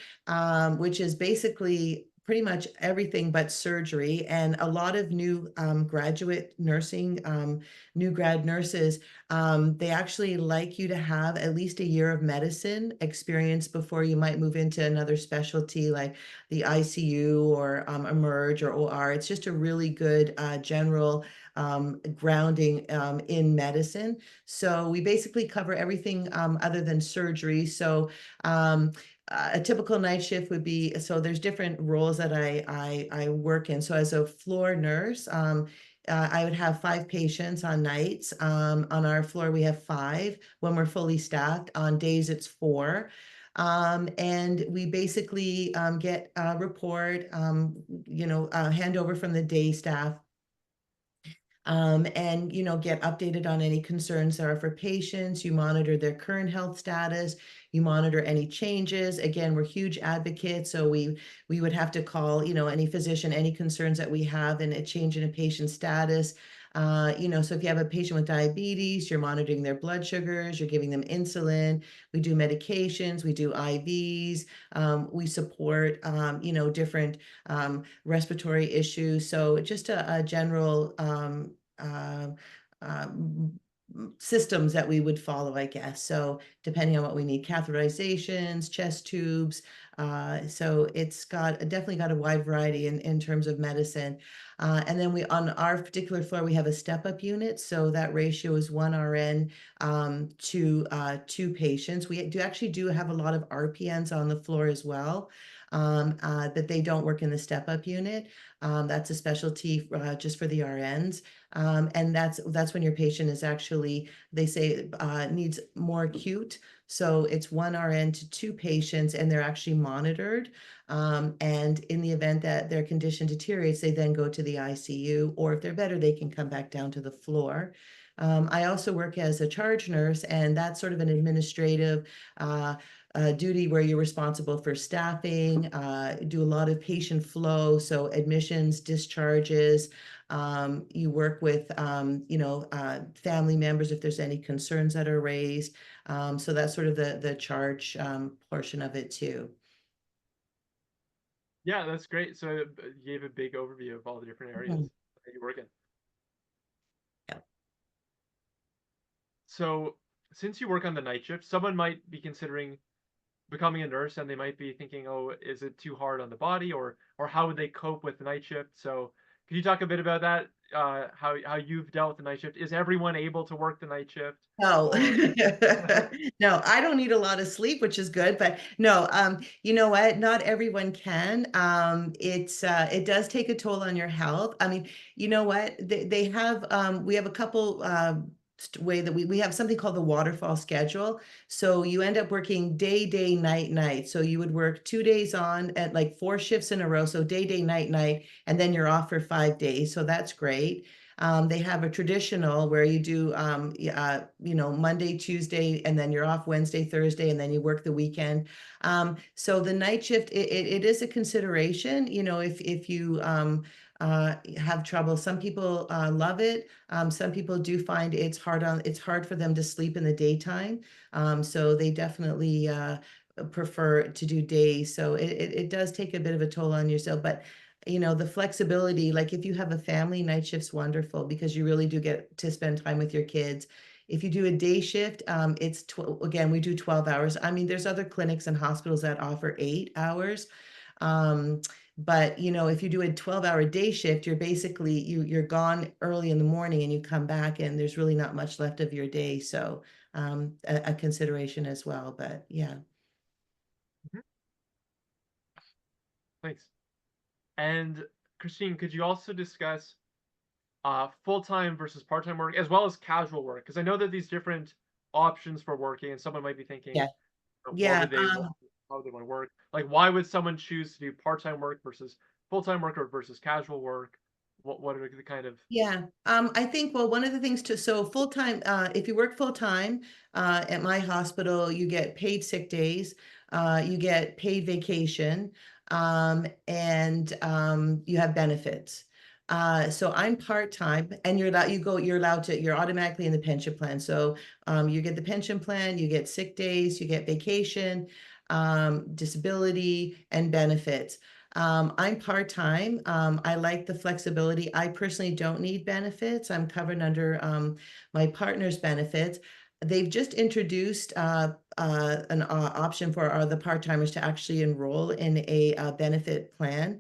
which is basically pretty much everything but surgery, and a lot of new graduate nursing, new grad nurses, they actually like you to have at least a year of medicine experience before you might move into another specialty like the ICU or Emerge or OR. It's just a really good general grounding in medicine. So we basically cover everything other than surgery. So a typical night shift would be, so there's different roles that I work in. So as a floor nurse, I would have 5 patients on nights. On our floor, we have 5 when we're fully staffed. On days, it's 4. And we basically get a report, hand over from the day staff, and get updated on any concerns there are for patients. You monitor their current health status. You monitor any changes. Again, we're huge advocates, so we would have to call any physician, any concerns that we have in a change in a patient's status. So if you have a patient with diabetes, you're monitoring their blood sugars, you're giving them insulin. We do medications, we do IVs, we support different respiratory issues. So just a general uh, um, systems that we would follow, I guess. So depending on what we need, catheterizations, chest tubes. So it's definitely got a wide variety in terms of medicine. And then on our particular floor, we have a step-up unit. So that ratio is 1 RN to 2 patients. We do have a lot of RPNs on the floor as well. That they don't work in the step-up unit. That's a specialty just for the RNs. And that's when your patient is actually, they say, needs more acute. So it's 1 RN to 2 patients, and they're actually monitored. And in the event that their condition deteriorates, they then go to the ICU, or if they're better, they can come back down to the floor. I also work as a charge nurse, and that's sort of an administrative duty where you're responsible for staffing, do a lot of patient flow, so admissions, discharges. You work with, family members if there's any concerns that are raised. So that's sort of the charge portion of it too. Yeah, that's great. So you gave a big overview of all the different areas Mhm. that you work in. Yeah. So since you work on the night shift, someone might be considering becoming a nurse and they might be thinking, oh, is it too hard on the body, or how would they cope with the night shift? So could you talk a bit about that? How you've dealt with the night shift? Is everyone able to work the night shift? No, Or no, I don't need a lot of sleep, which is good, but no, you know what? Not everyone can. It does take a toll on your health. I mean, you know what? They have, we have a couple, way that we have something called the waterfall schedule. So you end up working day, night, night. So you would work 2 days on at like 4 shifts in a row. So day, night, night, and then you're off for 5 days. So that's great. They have a traditional where you do, Monday, Tuesday, and then you're off Wednesday, Thursday, and then you work the weekend. So the night shift, it is a consideration, if you have trouble. Some people love it. Some people do find it's hard for them to sleep in the daytime. So they definitely prefer to do days. So it does take a bit of a toll on yourself, but the flexibility, like if you have a family, night shift's wonderful because you really do get to spend time with your kids. If you do a day shift, again, we do 12 hours. I mean, there's other clinics and hospitals that offer 8 hours. But if you do a 12-hour day shift, you're basically, you're gone early in the morning and you come back and there's really not much left of your day. So a consideration as well, but yeah. Mhm. Thanks. And Christine, could you also discuss full-time versus part-time work as well as casual work? Because I know that these different options for working, and someone might be thinking, Yeah. what Yeah. would they want, how would they want to work? Like, why would someone choose to do part-time work versus full-time work or versus casual work? What are the kind of Yeah, I think, well, one of the things so full-time, if you work full-time, at my hospital, you get paid sick days, you get paid vacation, and, you have benefits. So I'm part-time and you're automatically in the pension plan. So, you get the pension plan, you get sick days, you get vacation, disability and benefits. I'm part-time. I like the flexibility. I personally don't need benefits. I'm covered under my partner's benefits. They've just introduced an option for the part-timers to actually enroll in a benefit plan.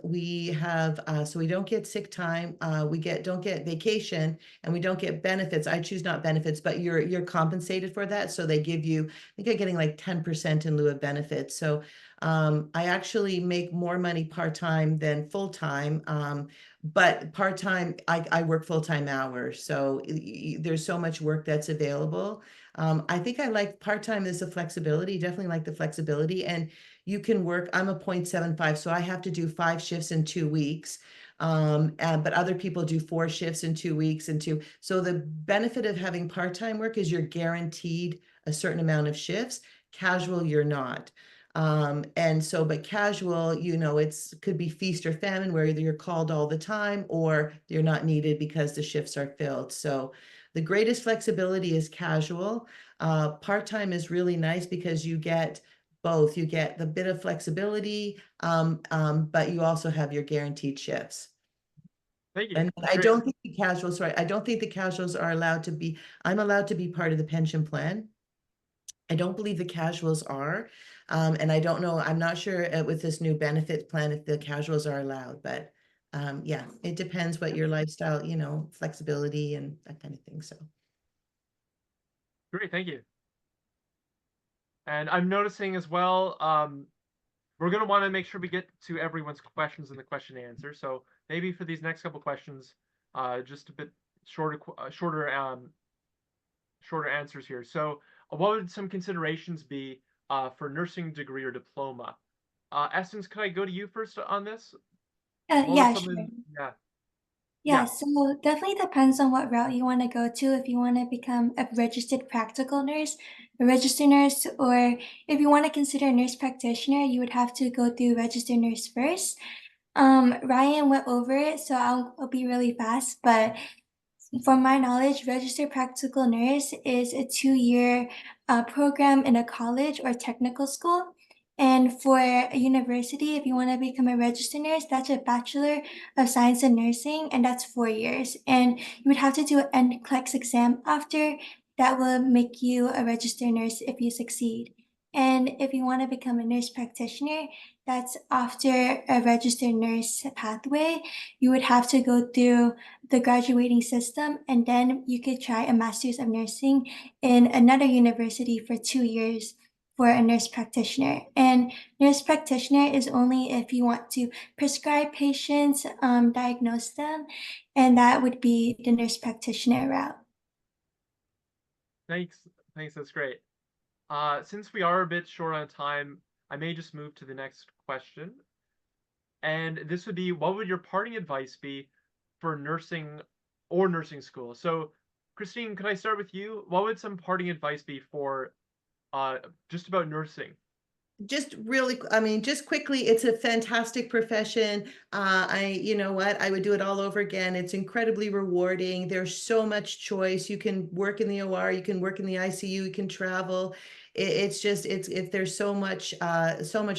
We have so we don't get sick time, we don't get vacation, and we don't get benefits. I choose not benefits, but you're compensated for that. So they give you, I think I'm getting like 10% in lieu of benefits. So I actually make more money part-time than full-time. But part-time, I work full-time hours. So there's so much work that's available. I think I like part-time is the flexibility, definitely like the flexibility. And you can work, I'm a 0.75, so I have to do 5 shifts in 2 weeks. But other people do 4 shifts in 2 weeks and two. So the benefit of having part-time work is you're guaranteed a certain amount of shifts. Casual, you're not. And so, but casual, it's could be feast or famine where either you're called all the time or you're not needed because the shifts are filled. So the greatest flexibility is casual. Part-time is really nice because you get both. You get the bit of flexibility, but you also have your guaranteed shifts. Thank you. And That's I great. don't think the casuals, sorry, I don't think the casuals are allowed to be, I'm allowed to be part of the pension plan. I don't believe the casuals are. And I don't know, I'm not sure with this new benefit plan if the casuals are allowed, but yeah, it depends what your lifestyle, flexibility and that kind of thing. So Great, thank you. And I'm noticing as well, we're going to want to make sure we get to everyone's questions in the question and answer. So maybe for these next couple questions, just a bit shorter answers here. So what would some considerations be for nursing degree or diploma? Essence, could I go to you first on this? What would Yeah, sure. something, yeah, Yeah, yeah, so definitely depends on what route you want to go to. If you want to become a registered practical nurse, a registered nurse, or if you want to consider a nurse practitioner, you would have to go through registered nurse first. Ryan went over it, so I'll be really fast, but from my knowledge, registered practical nurse is a 2-year program in a college or technical school. And for a university, if you want to become a registered nurse, that's a Bachelor of Science in Nursing, and that's 4 years. And you would have to do an NCLEX exam after that will make you a registered nurse if you succeed. And if you want to become a nurse practitioner, that's after a registered nurse pathway. You would have to go through the graduating system, and then you could try a master's of nursing in another university for 2 years for a nurse practitioner. And nurse practitioner is only if you want to prescribe patients, diagnose them, and that would be the nurse practitioner route. thanks. Thanks, that's great. Since we are a bit short on time, I may just move to the next question. And this would be, what would your parting advice be for nursing or nursing school? So, Christine, could I start with you? What would some parting advice be for uh, just about nursing? just really, I mean, just quickly, it's a fantastic profession. You know what, I would do it all over again. It's incredibly rewarding. There's so much choice. You can work in the OR, you can work in the ICU, you can travel. It's just, there's so much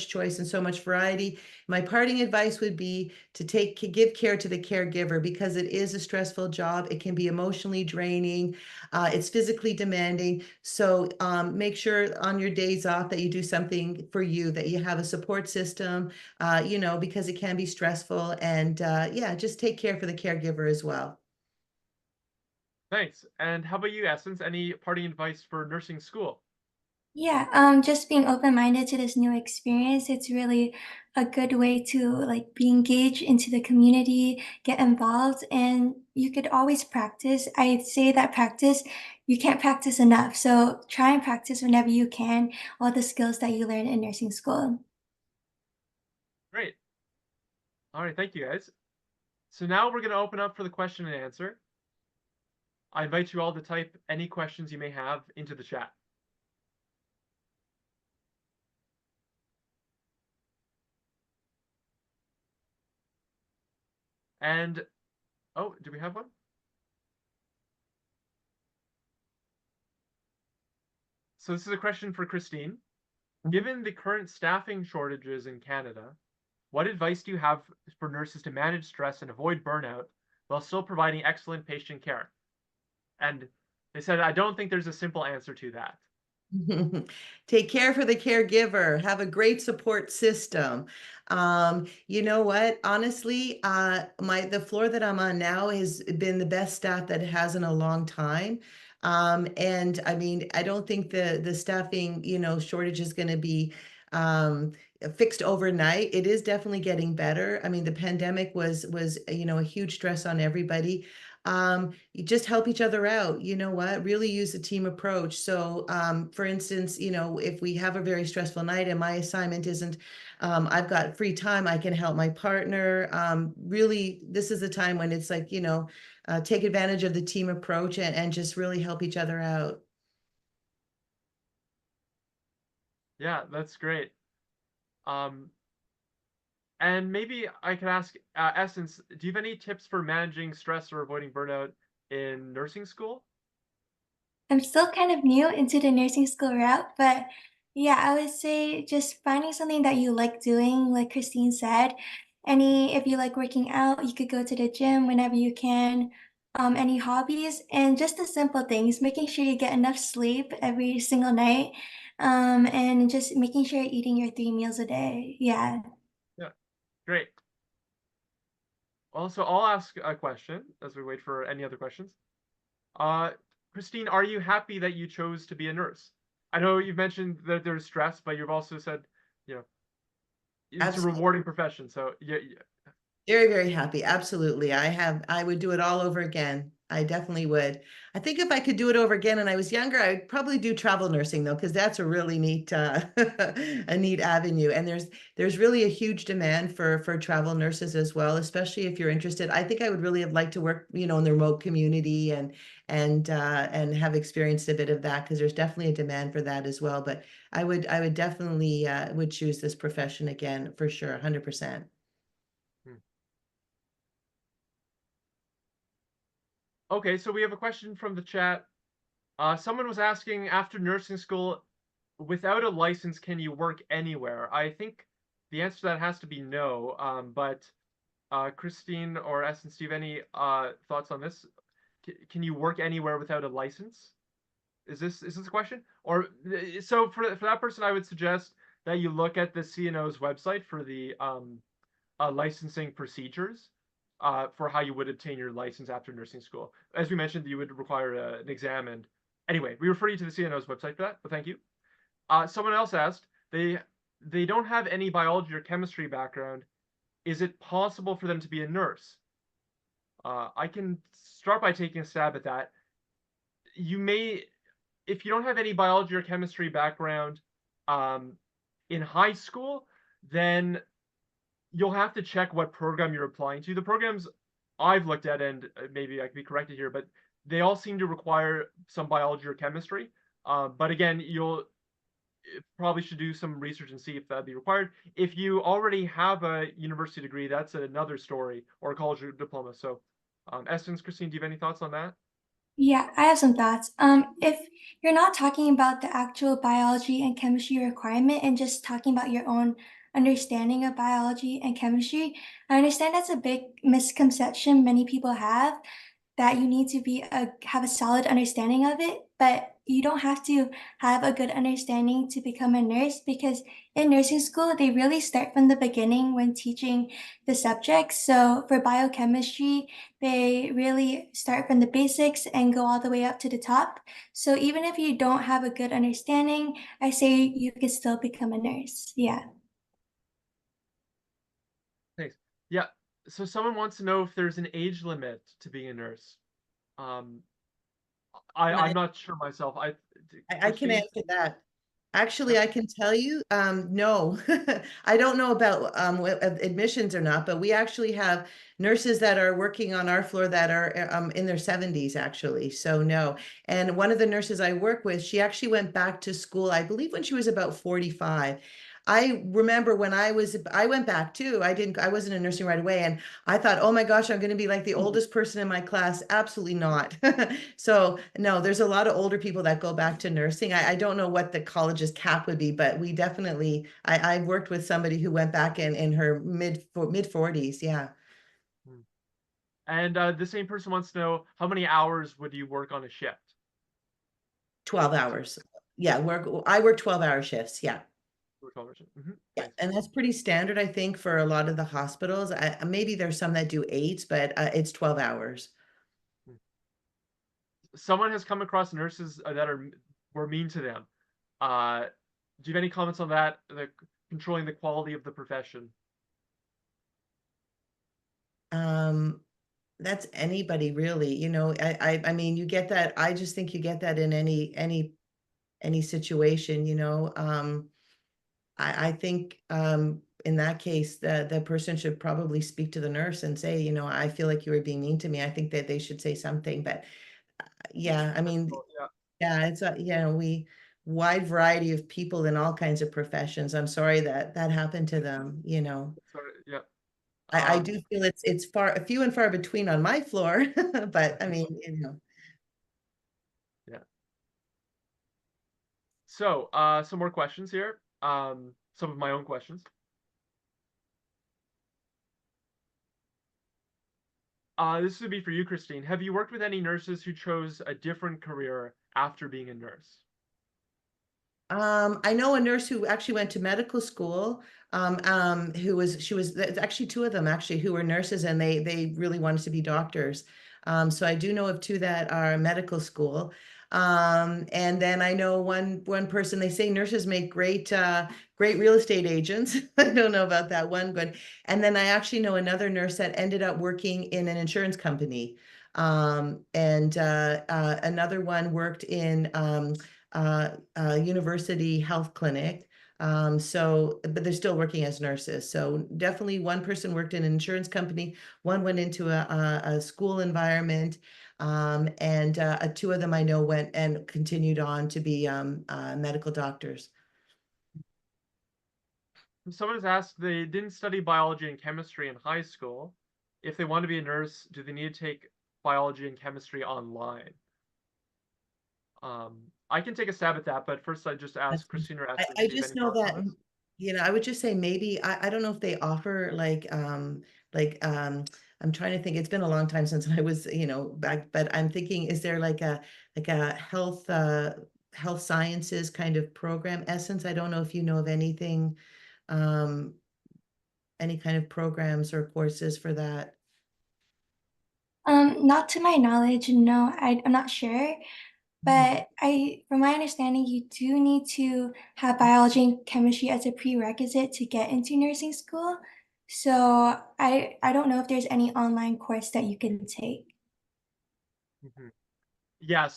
choice and so much variety. My parting advice would be to give care to the caregiver because it is a stressful job. It can be emotionally draining. It's physically demanding. So make sure on your days off that you do something for you, that you have a support system, because it can be stressful. And yeah, just take care for the caregiver as well. Thanks. And how about you, Essence? Any parting advice for nursing school? Yeah, just being open-minded to this new experience, it's really a good way to like be engaged into the community, get involved, and you could always practice. I'd say that you can't practice enough. So try and practice whenever you can, all the skills that you learn in nursing school. Great. All right, thank you guys. So now we're going to open up for the question and answer. I invite you all to type any questions you may have into the chat. And, oh, do we have one? So this is a question for Christine. Mhm. Given the current staffing shortages in Canada, what advice do you have for nurses to manage stress and avoid burnout while still providing excellent patient care? And they said, I don't think there's a simple answer to that. Take care for the caregiver. Have a great support system. You know what? Honestly, the floor that I'm on now has been the best staff that it has in a long time. And I mean, I don't think the staffing, shortage is going to be fixed overnight. It is definitely getting better. I mean, the pandemic was a huge stress on everybody. You just help each other out. You know what? Really use a team approach. So, for instance, if we have a very stressful night and my assignment isn't, I've got free time, I can help my partner. Really, this is a time when it's like, take advantage of the team approach and just really help each other out. Yeah, that's great. Um, and maybe I can ask Essence, do you have any tips for managing stress or avoiding burnout in nursing school? I'm still kind of new into the nursing school route, but yeah, I would say just finding something that you like doing, like Christine said. If you like working out, you could go to the gym whenever you can. Any hobbies and just the simple things, making sure you get enough sleep every single night. And just making sure you're eating your 3 meals a day. Yeah. Yeah, great. Also, I'll ask a question as we wait for any other questions. Uh, Christine, are you happy that you chose to be a nurse? I know you've mentioned that there's stress, but you've also said, you know, it's a Absolutely. rewarding profession. So yeah, Very, very happy. Absolutely. I would do it all over again. I definitely would. I think if I could do it over again and I was younger, I'd probably do travel nursing though, because that's a really neat, a neat avenue. And there's really a huge demand for travel nurses as well, especially if you're interested. I think I would really have liked to work, in the remote community and have experienced a bit of that because there's definitely a demand for that as well. But I would definitely would choose this profession again for sure, 100%. Hmm. Okay, so we have a question from the chat. Someone was asking, after nursing school, without a license, can you work anywhere? I think the answer to that has to be no. But Christine or Essence, do you have any thoughts on this? Can you work anywhere without a license? Is this a question? Or so for that person, I would suggest that you look at the CNO's website for the licensing procedures for how you would obtain your license after nursing school. As we mentioned, you would require an exam, and anyway, we refer you to the CNO's website for that. But thank you. Someone else asked, they don't have any biology or chemistry background. Is it possible for them to be a nurse? I can start by taking a stab at that. You may, if you don't have any biology or chemistry background um, in high school, then you'll have to check what program you're applying to. The programs I've looked at, and maybe I could be corrected here, but they all seem to require some biology or chemistry. But again, you'll probably should do some research and see if that'd be required. If you already have a university degree, that's another story, or a college diploma. So, Essence, Christine, do you have any thoughts on that? Yeah, I have some thoughts. If you're not talking about the actual biology and chemistry requirement and just talking about your own understanding of biology and chemistry, I understand that's a big misconception many people have that you need to have a solid understanding of it, but you don't have to have a good understanding to become a nurse because in nursing school they really start from the beginning when teaching the subjects. So for biochemistry, they really start from the basics and go all the way up to the top. So even if you don't have a good understanding, I say you can still become a nurse. Yeah. Thanks. Yeah. So someone wants to know if there's an age limit to being a nurse. Um, And I'm not sure myself. I can Christine. answer that. Yeah. Actually, I can tell you, no, I don't know about admissions or not, but we actually have nurses that are working on our floor that are in their 70s, actually. So no. And one of the nurses I work with, she actually went back to school, I believe when she was about 45. I remember when I went back too. I wasn't in nursing right away. And I thought, oh my gosh, I'm going to be like the oldest person in my class. Absolutely not. So no, there's a lot of older people that go back to nursing. I don't know what the college's cap would be, but we definitely, I worked with somebody who went back in her mid 40s. Yeah. Hmm. And the same person wants to know, how many hours would you work on a shift? 12 hours. Yeah. I work 12-hour shifts. Yeah. Yeah, Nice. and that's pretty standard, I think, for a lot of the hospitals. Maybe there's some that do 8s, but it's 12 hours. Hmm. Someone has come across nurses that were mean to them. Do you have any comments on that? The controlling the quality of the profession. Um, that's anybody really, I mean, you get that. I just think you get that in any situation, I think in that case, the person should probably speak to the nurse and say, I feel like you were being mean to me. I think that they should say something, but yeah, I mean, Yeah. yeah, it's we wide variety of people in all kinds of professions. I'm sorry that that happened to them. Sorry, yeah. I do feel it's few and far between on my floor, but I mean, Yeah. So, some more questions here. Some of my own questions. This would be for you, Christine. Have you worked with any nurses who chose a different career after being a nurse? I know a nurse who actually went to medical school, she was, there's actually two of them actually who were nurses and they really wanted to be doctors. So I do know of two that are medical school. And then I know one person, they say nurses make great real estate agents. I don't know about that one, but, and then I actually know another nurse that ended up working in an insurance company. And another one worked in, university health clinic. But they're still working as nurses. So definitely one person worked in an insurance company, one went into a school environment, and two of them I know went and continued on to be medical doctors. Someone has asked, they didn't study biology and chemistry in high school. If they want to be a nurse, do they need to take biology and chemistry online? I can take a stab at that, but first I just ask Christina or Esther to I see if any just know thoughts that, on this. I would just say maybe, I don't know if they offer like, I'm trying to think, it's been a long time since I was, back, but I'm thinking, is there like a health sciences kind of program, Essence? I don't know if you know of anything, um, any kind of programs or courses for that. Not to my knowledge, no, I'm not sure. Mhm. But from my understanding, you do need to have biology and chemistry as a prerequisite to get into nursing school. So I don't know if there's any online course that you can take. Mhm. Yeah,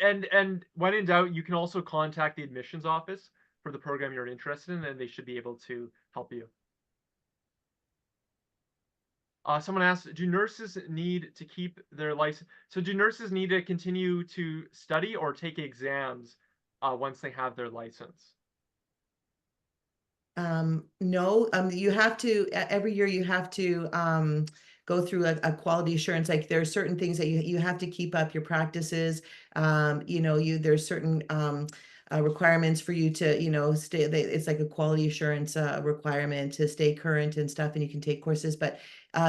and when in doubt, you can also contact the admissions office for the program you're interested in, and they should be able to help you. Someone asked, do nurses need to keep their license? So do nurses need to continue to study or take exams once they have their license? No, you have to, every year you have to, go through a quality assurance. Like there are certain things that you have to keep up your practices. There's certain, requirements for you to, it's like a quality assurance, requirement to stay current and stuff, and you can take courses, but,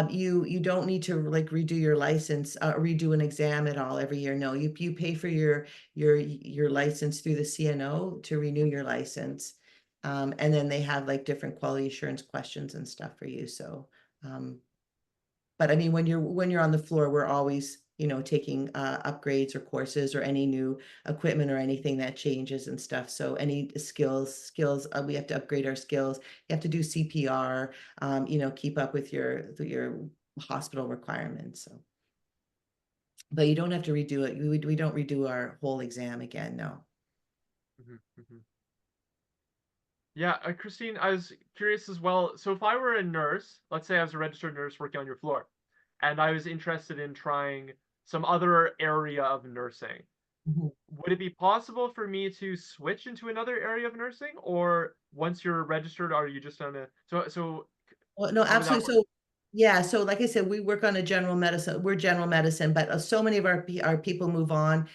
you don't need to like redo your license, redo an exam at all every year. No, you pay for your license through the CNO to renew your license. And then they have like different quality assurance questions and stuff for you. So, but I mean, when you're on the floor, we're always, taking upgrades or courses or any new equipment or anything that changes and stuff. So any skills, we have to upgrade our skills. You have to do CPR, keep up with your hospital requirements. So, but you don't have to redo it. We don't redo our whole exam again. No. Mhm, mhm. Yeah, Christine, I was curious as well. So if I were a nurse, let's say I was a registered nurse working on your floor, and I was interested in trying some other area of nursing, Mhm. would it be possible for me to switch into another area of nursing, or once you're registered, are you just on a so Well, no, how would that absolutely. work? So, yeah, so like I said, we work on a general medicine. We're general medicine, but so many of our people move on.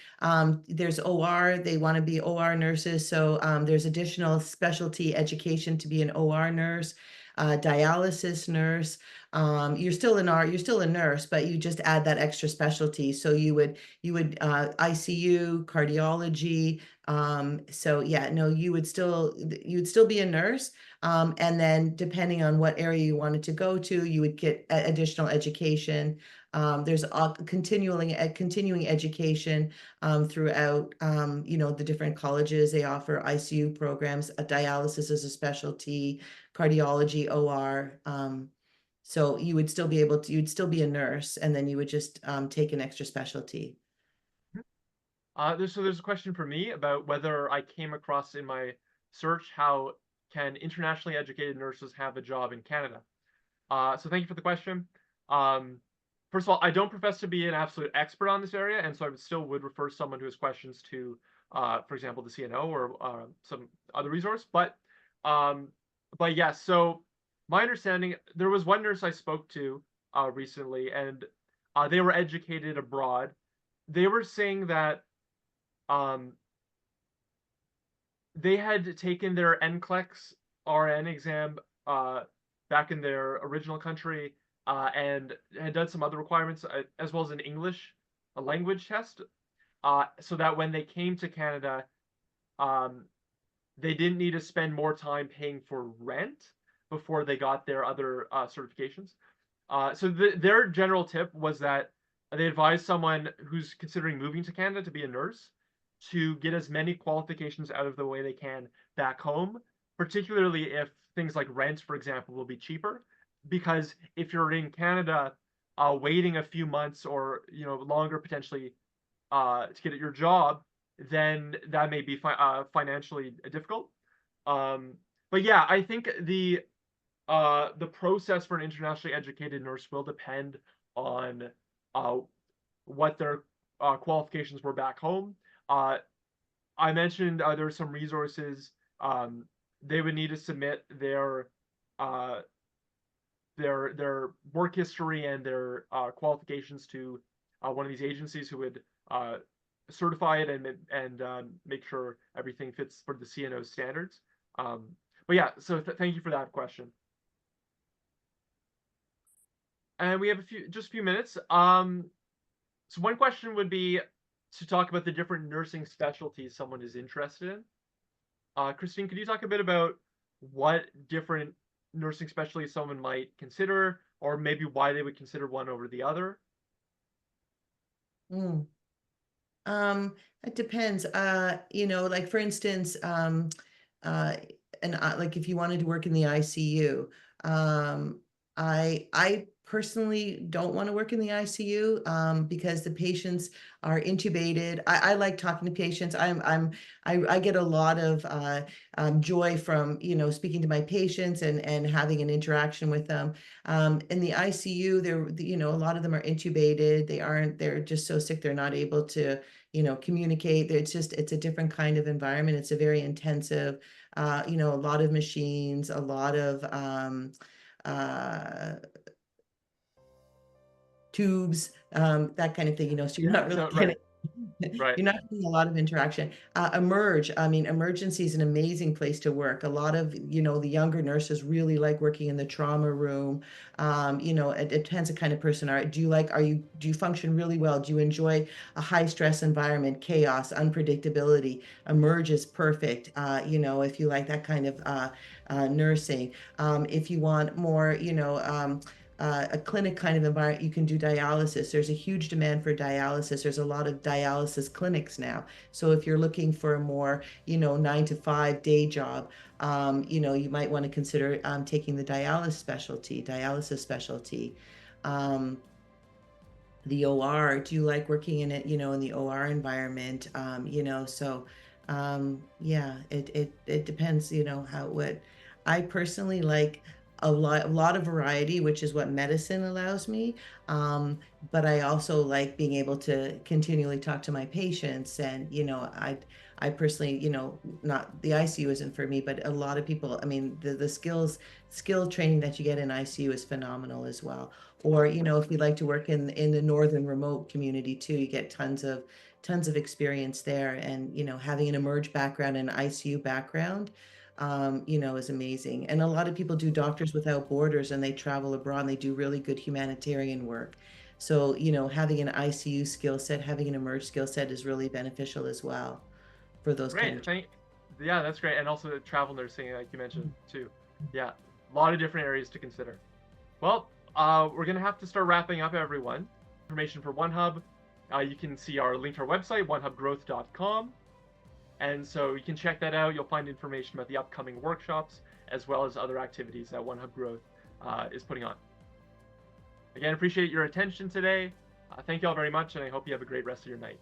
There's OR. They want to be OR nurses. So there's additional specialty education to be an OR nurse, dialysis nurse. You're still a nurse, but you just add that extra specialty. So you would ICU, cardiology. So yeah, no, you'd still be a nurse. And then depending on what area you wanted to go to, you would get additional education. There's continuing education throughout, the different colleges. They offer ICU programs, dialysis is a specialty, cardiology, OR. So you'd still be a nurse, and then you would just take an extra specialty. There's a question for me about whether I came across in my search how can internationally educated nurses have a job in Canada. So thank you for the question. Um, First of all, I don't profess to be an absolute expert on this area, and so I would refer someone who has questions to, for example, the CNO or some other resource. Um, but yes, so my understanding, there was one nurse I spoke to recently, and they were educated abroad. They were saying that um, they had taken their NCLEX RN exam back in their original country and had done some other requirements as well as an English a language test, so that when they came to Canada, um, they didn't need to spend more time paying for rent before they got their other certifications. So their general tip was that they advise someone who's considering moving to Canada to be a nurse to get as many qualifications out of the way they can back home, particularly if things like rent, for example, will be cheaper. Because if you're in Canada, waiting a few months or longer potentially to get at your job, then that may be financially difficult. Um, but yeah, I think the process for an internationally educated nurse will depend on uh, what their qualifications were back home. Uh, I mentioned there are some resources. Um, they would need to submit uh, their work history and their qualifications to one of these agencies who would certify it and make sure everything fits for the CNO standards. Um, but yeah, so thank you for that question. And we have just a few minutes. So one question would be to talk about the different nursing specialties someone is interested in. Christine, could you talk a bit about what different nursing specialties someone might consider, or maybe why they would consider one over the other? Mm. It depends. Like for instance, uh, like if you wanted to work in the ICU, I personally don't want to work in the ICU because the patients are intubated. I like talking to patients. I get a lot of joy from speaking to my patients and having an interaction with them. In the ICU, a lot of them are intubated. They're just so sick they're not able to communicate. It's a different kind of environment. It's a very intensive, a lot of machines, a lot of uh, tubes, that kind of thing, so you're Yeah, not really no, getting right, right. you're not getting a lot of interaction. Emergency is an amazing place to work. A lot of, the younger nurses really like working in the trauma room. It depends the kind of person do you function really well? Do you enjoy a high stress environment, chaos, unpredictability? Emerge is perfect, if you like that kind of nursing. If you want more, a clinic kind of environment, you can do dialysis. There's a huge demand for dialysis. There's a lot of dialysis clinics now. So if you're looking for a more, 9 to 5 day job, you might want to consider taking the dialysis specialty. Um, the OR, do you like working in it, in the OR environment? Yeah, it depends, how what I personally like a lot of variety, which is what medicine allows me. But I also like being able to continually talk to my patients. And, I personally, not the ICU isn't for me, but a lot of people, I mean, the skill training that you get in ICU is phenomenal as well. Or, if you like to work in the northern remote community too, you get tons of experience there. And, having an emerge background and ICU background, is amazing. And a lot of people do Doctors Without Borders and they travel abroad and they do really good humanitarian work. So, having an ICU skill set, having an emerge skill set is really beneficial as well for those kind Great. of. Yeah, that's great. And also the travel nursing, like you mentioned too. Yeah, a lot of different areas to consider. Well, we're gonna have to start wrapping up, everyone. Information for OneHub. You can see our link to our website, onehubgrowth.com. And so you can check that out. You'll find information about the upcoming workshops as well as other activities that OneHub Growth is putting on. Again, appreciate your attention today. Thank you all very much, and I hope you have a great rest of your night.